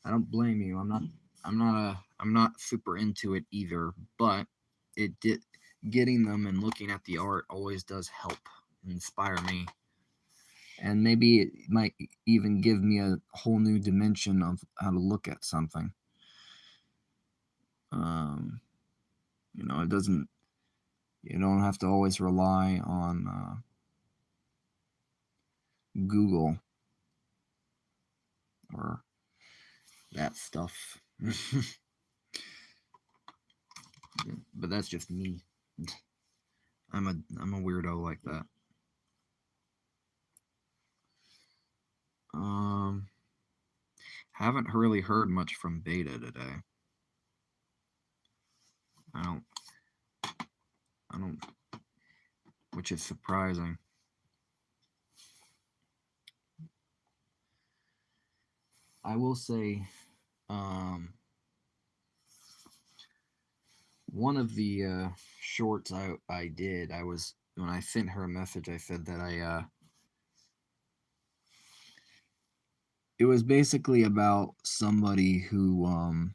I don't blame you. I'm not super into it either, but getting them and looking at the art always does help inspire me. And maybe it might even give me a whole new dimension of how to look at something. It doesn't, you don't have to always rely on Google or that stuff. But that's just me. I'm a weirdo like that. Haven't really heard much from Beta today. I don't, which is surprising. I will say, one of the shorts I did, when I sent her a message, I said that it was basically about somebody who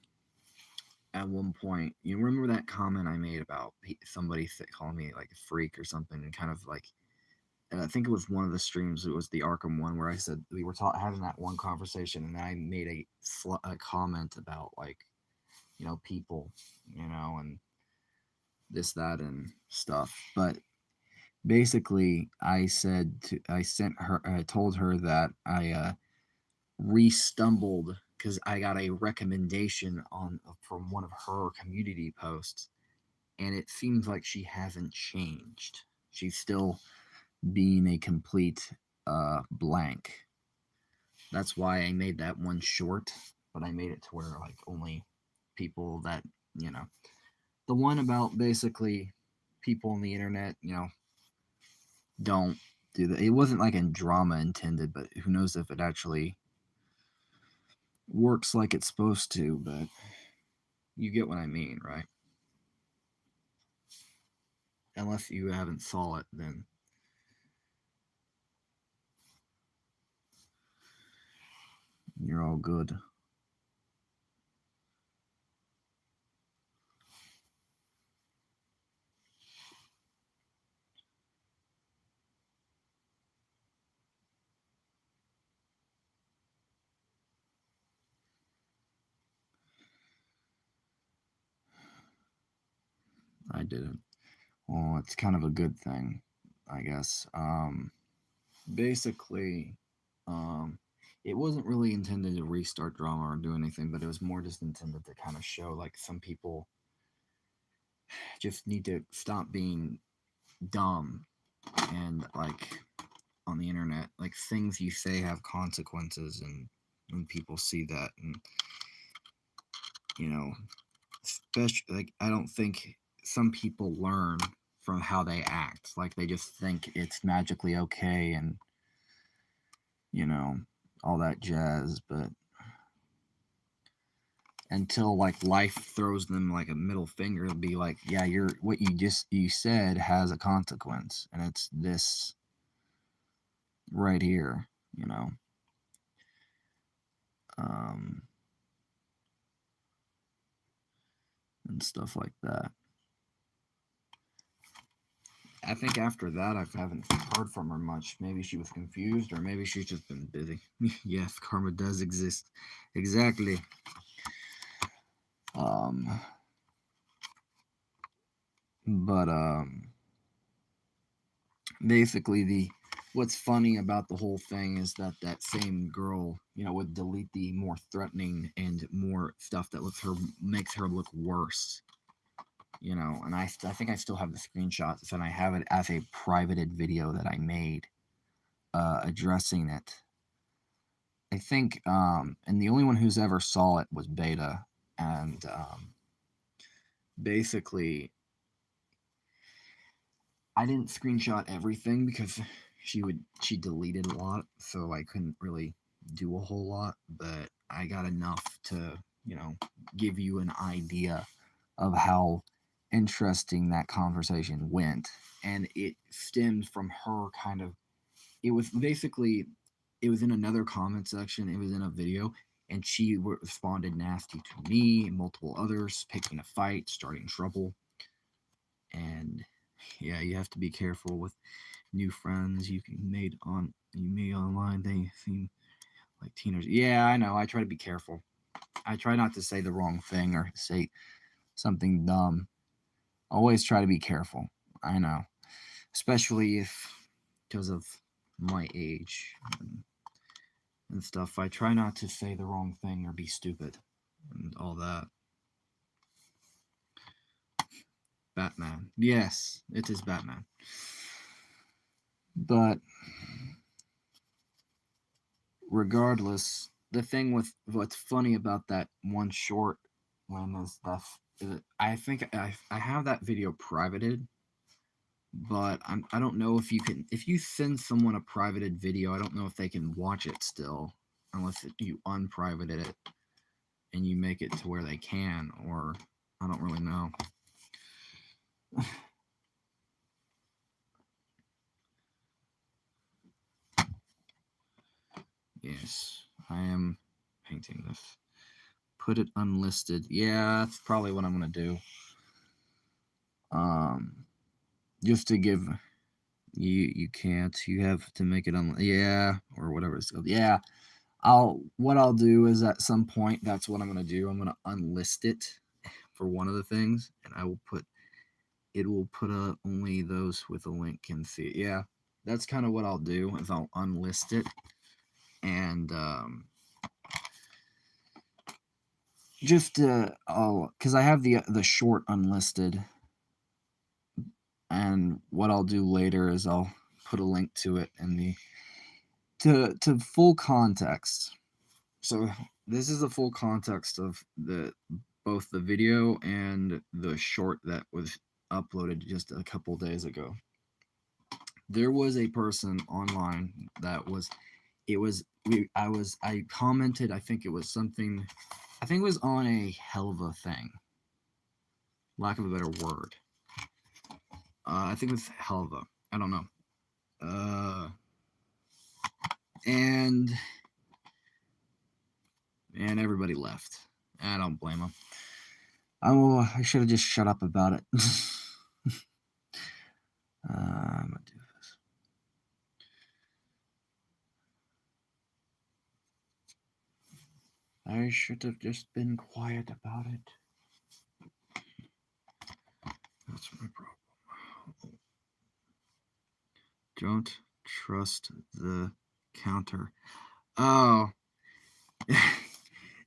at one point, you remember that comment I made about somebody calling me like a freak or something, and kind of like, and I think it was one of the streams, it was the Arkham one, where I said we were having that one conversation, and I made a comment about, like, people, and this, that, and stuff. But basically, I told her that I re-stumbled because I got a recommendation from one of her community posts, and it seems like she hasn't changed. She's still being a complete blank. That's why I made that one short, but I made it to where, like, only people that, the one about basically people on the internet, don't do that. It wasn't like in drama intended, but who knows if it actually works like it's supposed to. But you get what I mean, right? Unless you haven't saw it, then you're all good. I didn't. Well, it's kind of a good thing, I guess. Basically, it wasn't really intended to restart drama or do anything, but it was more just intended to kind of show, like, some people just need to stop being dumb, and, like, on the internet, like, things you say have consequences, and when people see that, and especially, like, I don't think some people learn from how they act. Like, they just think it's magically okay, and all that jazz. But until, like, life throws them like a middle finger, it'll be like, yeah, what you said has a consequence, and it's this right here. And stuff like that. I think after that, I haven't heard from her much. Maybe she was confused, or maybe she's just been busy. Yes, karma does exist. Exactly. But basically, what's funny about the whole thing is that same girl, would delete the more threatening and more stuff that makes her look worse. And I think I still have the screenshots, and I have it as a privated video that I made addressing it. I think, and the only one who's ever saw it was Beta, and basically, I didn't screenshot everything because she deleted a lot, so I couldn't really do a whole lot, but I got enough to, give you an idea of how interesting that conversation went. And it stemmed from her kind of, it was in another comment section, it was in a video, and she responded nasty to me and multiple others, picking a fight, starting trouble. And yeah, you have to be careful with new friends you made online. They seem like teenagers. Yeah, I know. I try to be careful. I try not to say the wrong thing or say something dumb. Always try to be careful. I know, especially because of my age and stuff. I try not to say the wrong thing or be stupid and all that. Batman. Yes, it is Batman. But regardless, the thing with what's funny about that one short when is that I think I have that video privated, but I don't know if you can, if you send someone a privated video, I don't know if they can watch it still unless you unprivated it and you make it to where they can, or I don't really know. Yes, I am painting this. Put it unlisted. Yeah, that's probably what I'm gonna do. Just to give you can't. You have to make it yeah, or whatever it's called. Yeah, what I'll do is at some point that's what I'm gonna do. I'm gonna unlist it for one of the things, and I will put it will put only those with a link can see it. Yeah, that's kind of what I'll do is I'll unlist it, and just I'll because I have the short unlisted, and what I'll do later is I'll put a link to it in the to full context. So this is the full context of both the video and the short that was uploaded just a couple days ago. There was a person online that was I commented, I think it was something, I think it was on a hell of a thing, lack of a better word. I think it was hell of a, I don't know. And everybody left. I don't blame them. I should have just shut up about it. I'm gonna do this. I should have just been quiet about it. That's my problem. Don't trust the counter. Oh.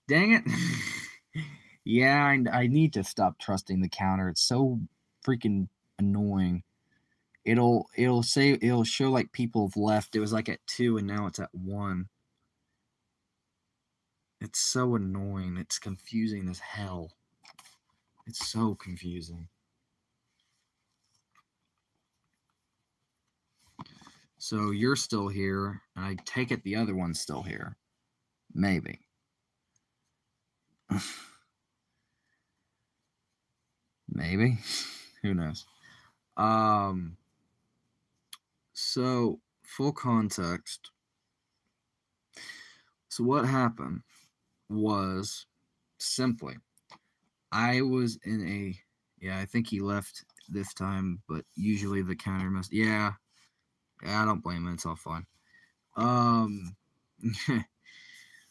Dang it. Yeah, I need to stop trusting the counter. It's so freaking annoying. It'll show like people have left. It was like at 2 and now it's at 1. It's so annoying. It's confusing as hell. It's so confusing. So you're still here, and I take it the other one's still here. Maybe. Maybe. Who knows? So full context. So what happened was simply I was in a, yeah, I think he left this time, but usually the counter must, yeah, I don't blame him. It's all fine.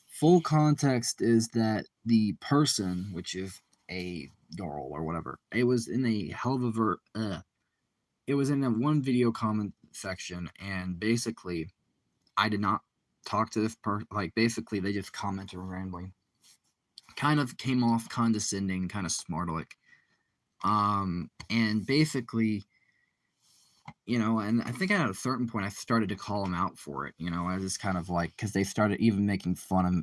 Full context is that the person, which is a girl or whatever, it was in a hell of a it was in a one video comment section, and basically I did not talk to this person. Like basically they just commented randomly, kind of came off condescending, kind of smart like, and basically, you know, and I think at a certain point I started to call them out for it. You know, I was kind of like, because they started even making fun of,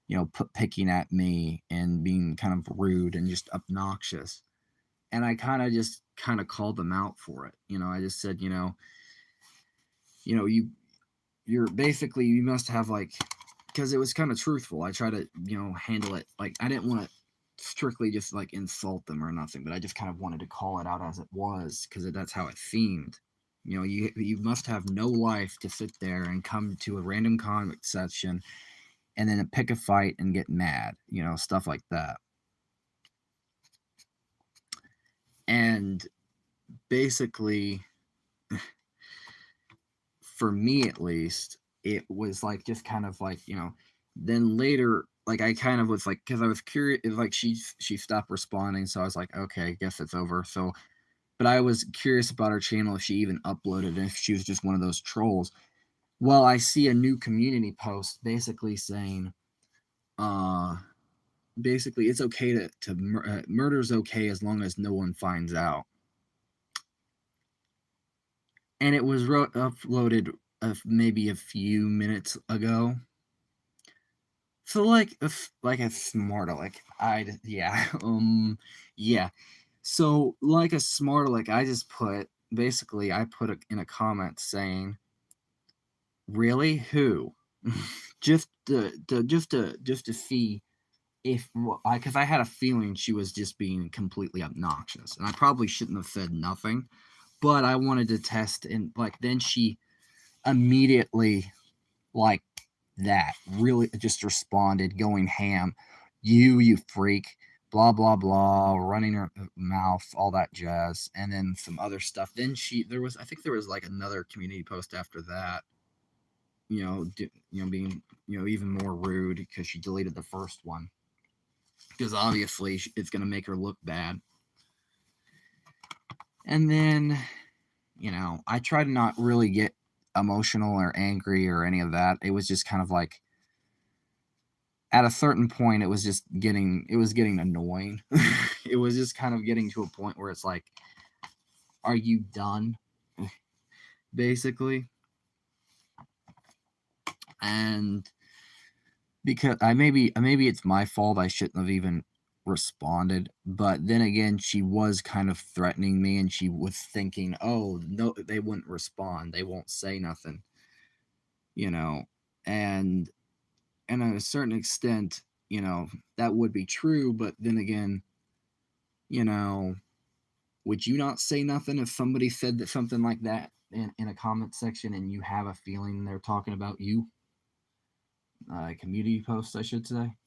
you know, picking at me and being kind of rude and just obnoxious. And I kind of called them out for it. You know, I just said, you know, you're basically, you must have like, because it was kind of truthful. I try to, you know, handle it like I didn't want to strictly just like insult them or nothing, but I just kind of wanted to call it out as it was because that's how it seemed. You know, you must have no life to sit there and come to a random comment section and then pick a fight and get mad, you know, stuff like that. And basically, for me at least, it was like just kind of like, you know, then later, like I kind of was like, because I was curious, like she stopped responding, so I was like, okay, I guess it's over. So, but I was curious about her channel, if she even uploaded, and if she was just one of those trolls. Well, I see a new community post basically saying, basically it's okay to murder's okay as long as no one finds out. And it was uploaded maybe a few minutes ago. So like a smart aleck, yeah. So like a smart aleck, I just put basically I put it in a comment saying, "Really, who?" just to see if because I had a feeling she was just being completely obnoxious, and I probably shouldn't have said nothing, but I wanted to test, and like then she immediately like that really just responded going ham, you freak, blah blah blah, running her mouth, all that jazz, and then some other stuff. Then I think there was like another community post after that, being even more rude because she deleted the first one because obviously it's going to make her look bad. And then I try to not really get emotional or angry or any of that. It was just kind of like at a certain point it was getting annoying. It was just kind of getting to a point where it's like, are you done? Basically. And because maybe it's my fault, I shouldn't have even responded, but then again she was kind of threatening me, and she was thinking, oh no, they wouldn't respond, they won't say nothing, and at a certain extent, that would be true, but then again, you know would you not say nothing if somebody said that something like that in a comment section and you have a feeling they're talking about you? Community post, I should say.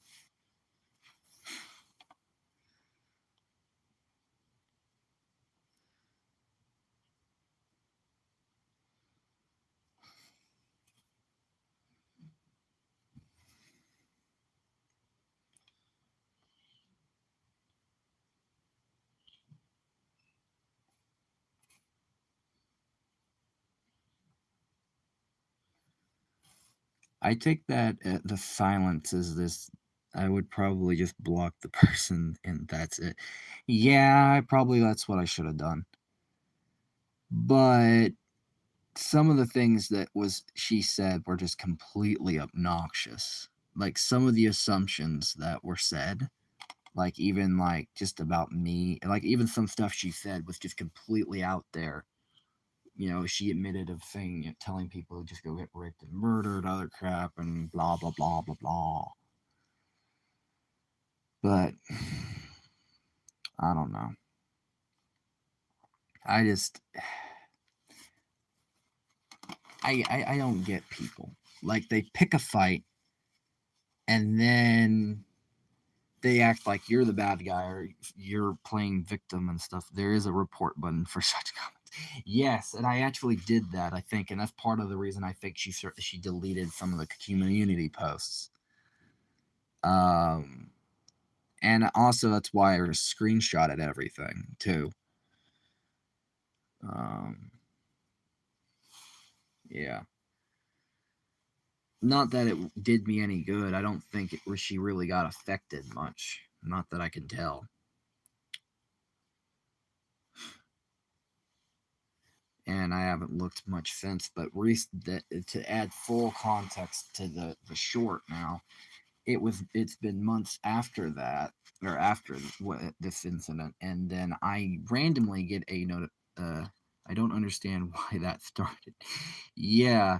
I take that the silence is this. I would probably just block the person and that's it. Yeah, that's what I should have done. But some of the things that she said were just completely obnoxious. Like some of the assumptions that were said, like even like just about me, like even some stuff she said was just completely out there. She admitted of saying, telling people to just go get raped and murdered, other crap, and blah blah blah blah blah. But I don't know. I just I don't get people. Like they pick a fight and then they act like you're the bad guy or you're playing victim and stuff. There is a report button for such comments. Yes, and I actually did that, I think, and that's part of the reason I think she deleted some of the community posts. And also that's why I screenshotted everything too. Yeah. Not that it did me any good. I don't think she really got affected much. Not that I can tell. And I haven't looked much since. But to add full context to the short now, it's been months after that, or after this incident, and then I randomly get a note. I don't understand why that started. Yeah,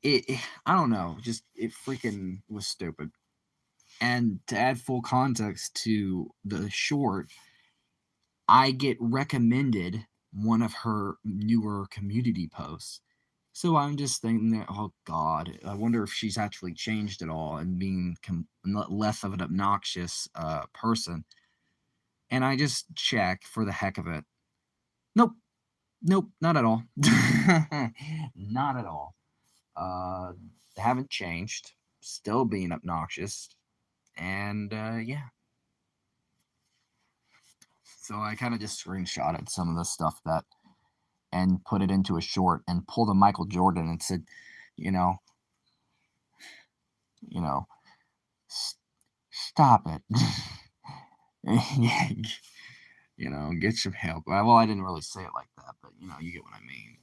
I don't know. Just it freaking was stupid. And to add full context to the short, I get recommended one of her newer community posts. So I'm just thinking that, oh God, I wonder if she's actually changed at all and being less of an obnoxious person. And I just check for the heck of it. Nope, nope, not at all. Not at all. Uh, haven't changed. Still being obnoxious. And yeah. So I kind of just screenshotted some of the stuff and put it into a short and pulled a Michael Jordan and said, you know, you know, stop it. Get some help. Well, I didn't really say it like that, but you get what I mean.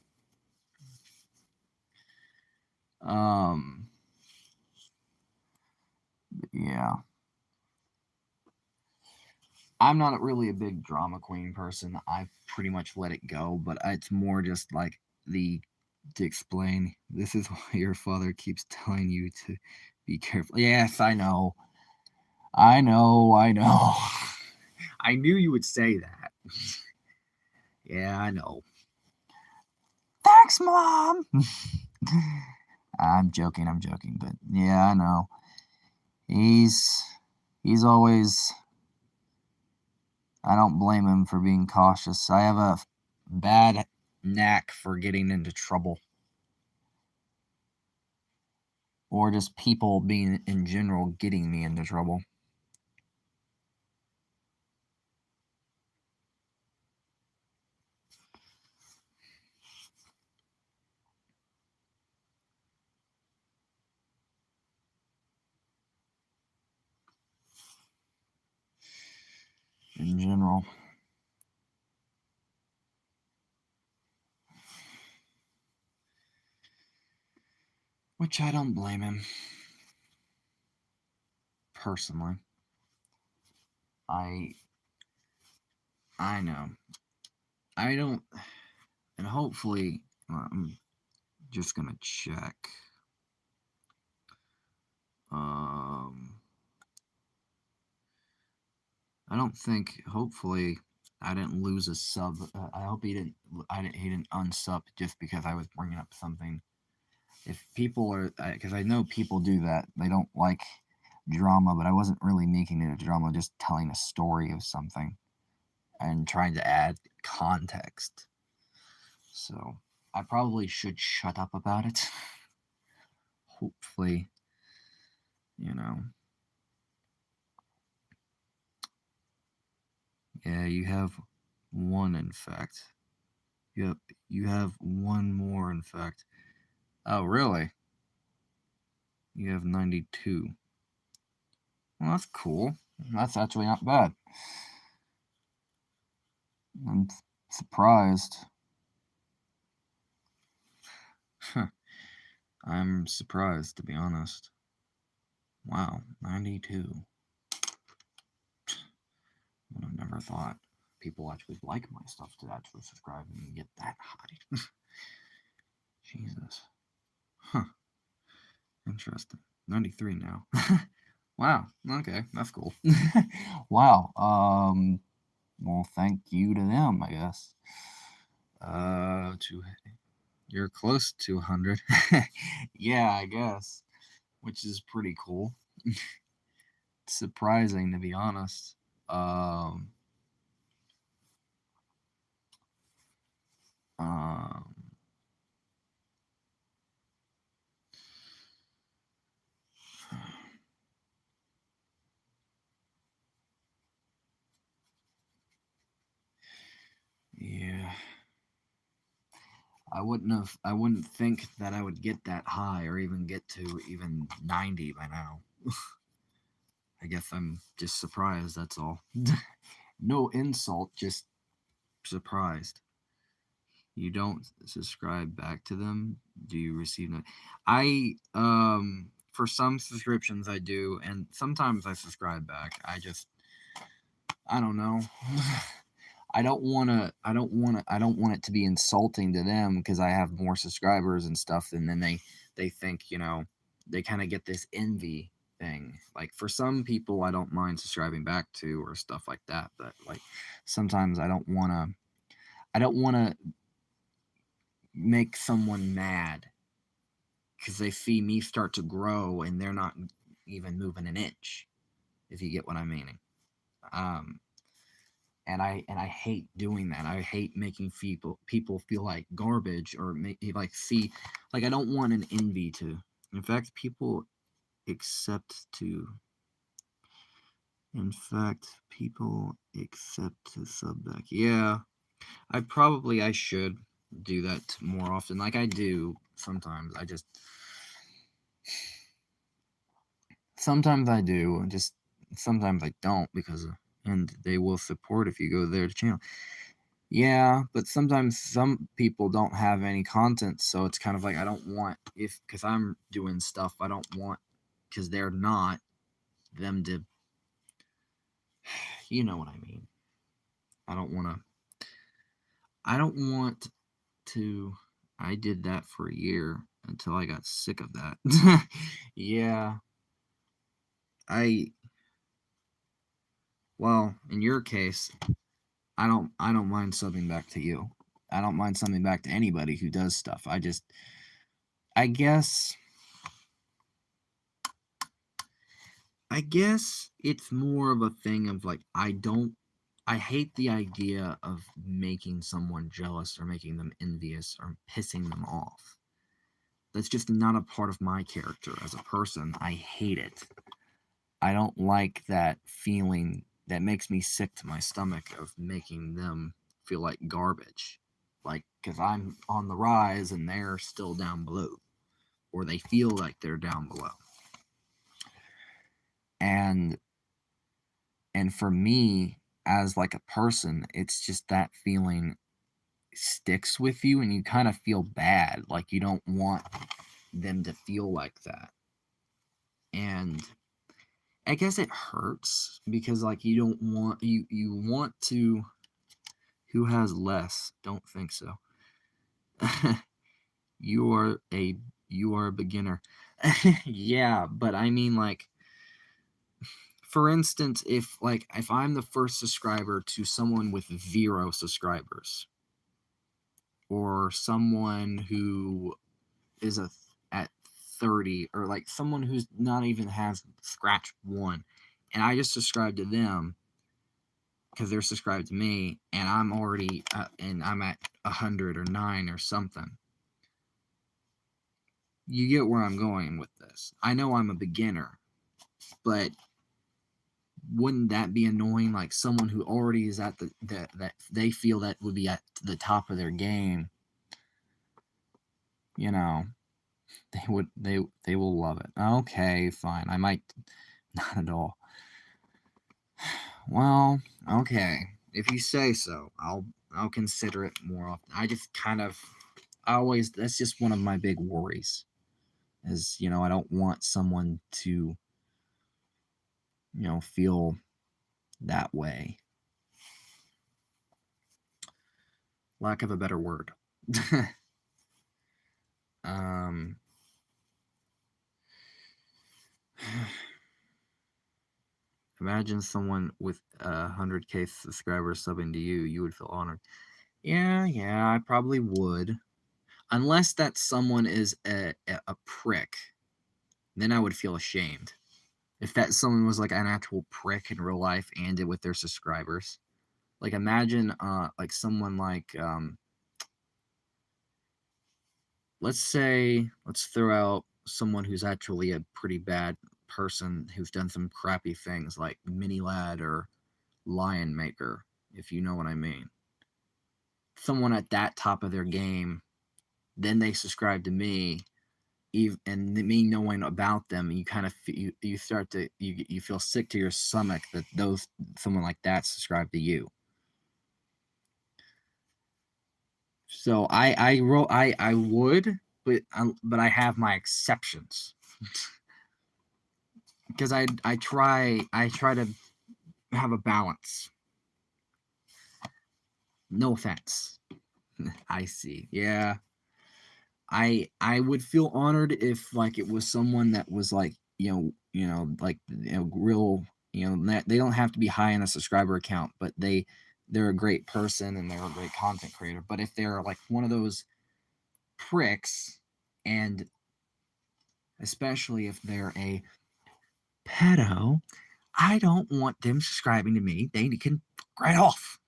Um, But yeah. I'm not really a big drama queen person. I pretty much let it go, but it's more just like to explain. This is why your father keeps telling you to be careful. Yes, I know. I know. I know. I knew you would say that. Yeah, I know. Thanks, Mom. I'm joking, but yeah, I know. He's always, I don't blame him for being cautious. I have a bad knack for getting into trouble. Or just people being in general getting me into trouble. In general. Which I don't blame him. Personally. I know. I don't, and hopefully, I'm just gonna check. I don't think. Hopefully, I didn't lose a sub. I hope he didn't. He didn't unsub just because I was bringing up something. If people are, because I know people do that. They don't like drama, but I wasn't really making it a drama. Just telling a story of something and trying to add context. So I probably should shut up about it. Hopefully, you know. Yeah, you have one, in fact. Yep, you have one more, in fact. Oh, really? You have 92. Well, that's cool. That's actually not bad. I'm surprised. I'm surprised, to be honest. Wow, 92. I would have never thought people actually like my stuff to actually subscribe and get that high. Jesus. Huh. Interesting. 93 now. Wow. Okay, that's cool. Wow. Well, thank you to them, I guess. You're close to 100. Yeah, I guess. Which is pretty cool. Surprising, to be honest. Um, um, yeah. I wouldn't think that I would get that high or even get to even 90 by now. I guess I'm just surprised, that's all. No insult, just surprised. You don't subscribe back to them? Do you receive no? I for some subscriptions I do, and sometimes I subscribe back. I don't know. I don't want it to be insulting to them because I have more subscribers and stuff, and then they think, they kind of get this envy thing. Like for some people I don't mind subscribing back to or stuff like that, but like sometimes I don't want to make someone mad because they see me start to grow and they're not even moving an inch, if you get what I'm meaning. Um, and I hate doing that. I hate making people feel like garbage or like see, like I don't want an envy to. In fact, people accept to. In fact, people accept to sub back. Yeah, I should do that more often. Like I do sometimes. Sometimes I do, just sometimes I don't and they will support if you go to their channel. Yeah, but sometimes some people don't have any content, so it's kind of like I don't want because I'm doing stuff I don't want because they're not. them to, you know what I mean. I don't want to. I did that for a year until I got sick of that. Yeah. I Well, in your case, I don't mind subbing back to you. I don't mind subbing back to anybody who does stuff. I guess I guess it's more of a thing of like I hate the idea of making someone jealous or making them envious or pissing them off. That's just not a part of my character as a person. I hate it. I don't like that feeling. That makes me sick to my stomach of making them feel like garbage. Like, because I'm on the rise and they're still down below, or they feel like they're down below. And for me, as like a person, it's just that feeling sticks with you and you kind of feel bad. Like you don't want them to feel like that. And I guess it hurts because like you don't want you want to. Who has less? Don't think so. you are a beginner. Yeah, but I mean like, for instance, if I'm the first subscriber to someone with 0 subscribers, or someone who is at 30, or like someone who's not even has scratch 1, and I just subscribe to them because they're subscribed to me, and I'm already and I'm at 100 or 9 or something. You get where I'm going with this. I know I'm a beginner, but wouldn't that be annoying? Like someone who already is at that they feel that would be at the top of their game. You know, they will love it. Okay, fine. I might not at all. Well, okay. If you say so, I'll consider it more often. I just kind of always, that's just one of my big worries. Is, I don't want someone to feel that way. Lack of a better word. um Imagine someone with 100K subscribers subbing to you. You would feel honored. Yeah, I probably would. Unless that someone is a prick, then I would feel ashamed. If that someone was like an actual prick in real life and it with their subscribers. Like imagine like someone like let's throw out someone who's actually a pretty bad person who's done some crappy things like Mini Lad or Lion Maker, if you know what I mean. Someone at that top of their game, then they subscribe to me, and me knowing about them, you kind of you start to you feel sick to your stomach that someone like that subscribe to you. So I would, but I have my exceptions because I try to have a balance. No offense. I see. Yeah. I would feel honored if like it was someone that was like, like real, they don't have to be high in a subscriber count, but they're a great person and they're a great content creator. But if they're like one of those pricks, and especially if they're a pedo, I don't want them subscribing to me. They can right off.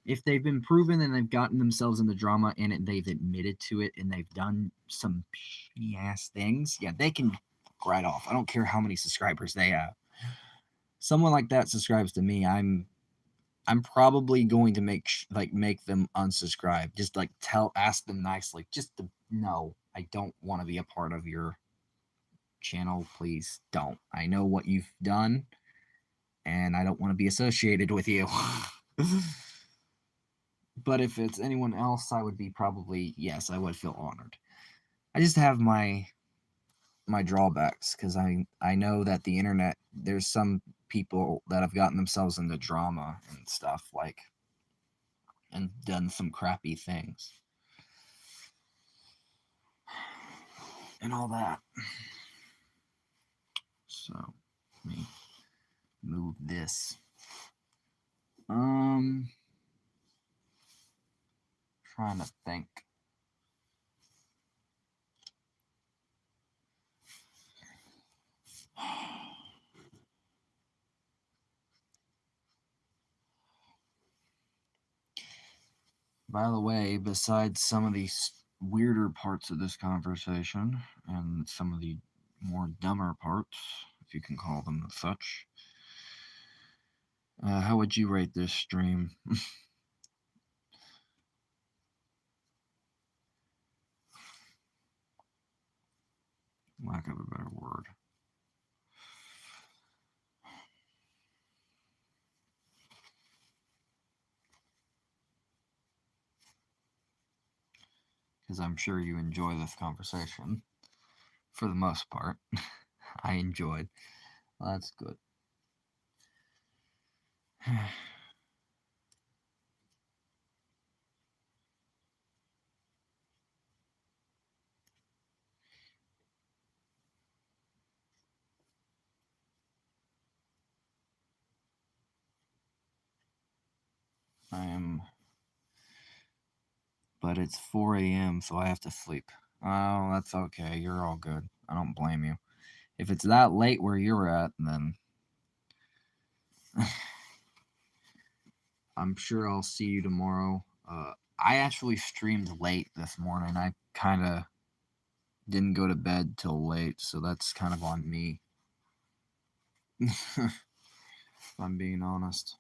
If they've been proven and they've gotten themselves in the drama and they've admitted to it and they've done some shitty ass things, yeah, they can right off. I don't care how many subscribers they have. Someone like that subscribes to me, I'm probably going to make them unsubscribe. Just like ask them nicely, just to no, I don't want to be a part of your channel. Please don't. I know what you've done, and I don't want to be associated with you. But if it's anyone else, I would be probably, yes, I would feel honored. I just have my my drawbacks, because I know that the internet, there's some people that have gotten themselves into drama and stuff, like, and done some crappy things and all that. So let me move this. Trying to think. By the way, besides some of these weirder parts of this conversation and some of the more dumber parts, if you can call them such, how would you rate this stream? Lack of a better word. Because I'm sure you enjoy this conversation. For the most part. I enjoyed. Well, that's good. But it's 4 a.m., so I have to sleep. Oh, that's okay. You're all good. I don't blame you. If it's that late where you're at, then I'm sure I'll see you tomorrow. I actually streamed late this morning. I kind of didn't go to bed till late, so that's kind of on me. If I'm being honest.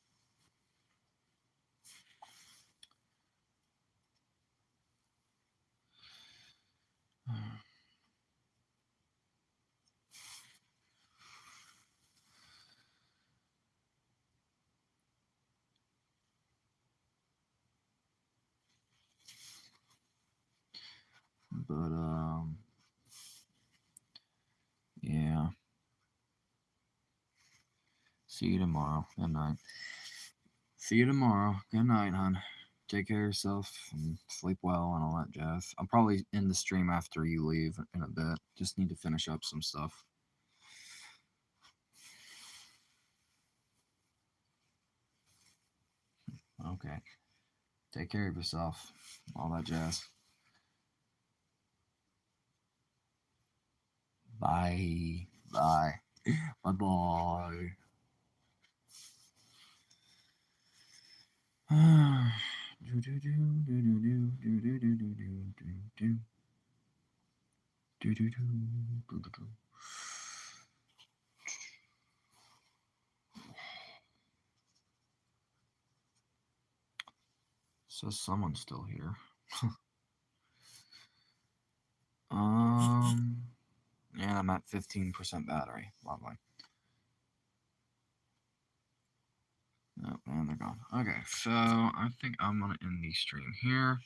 But yeah. See you tomorrow. Good night. See you tomorrow. Good night, hon. Take care of yourself and sleep well and all that jazz. I'll probably end the stream after you leave in a bit. Just need to finish up some stuff. Okay. Take care of yourself. All that jazz. Bye. Bye. Bye bye. So someone's still here. Yeah, I'm at 15% battery. Lovely. Oh, and they're gone. Okay, so I think I'm gonna end the stream here,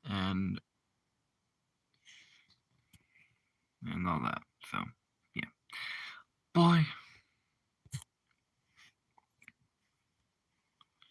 and all that. So, yeah. Bye.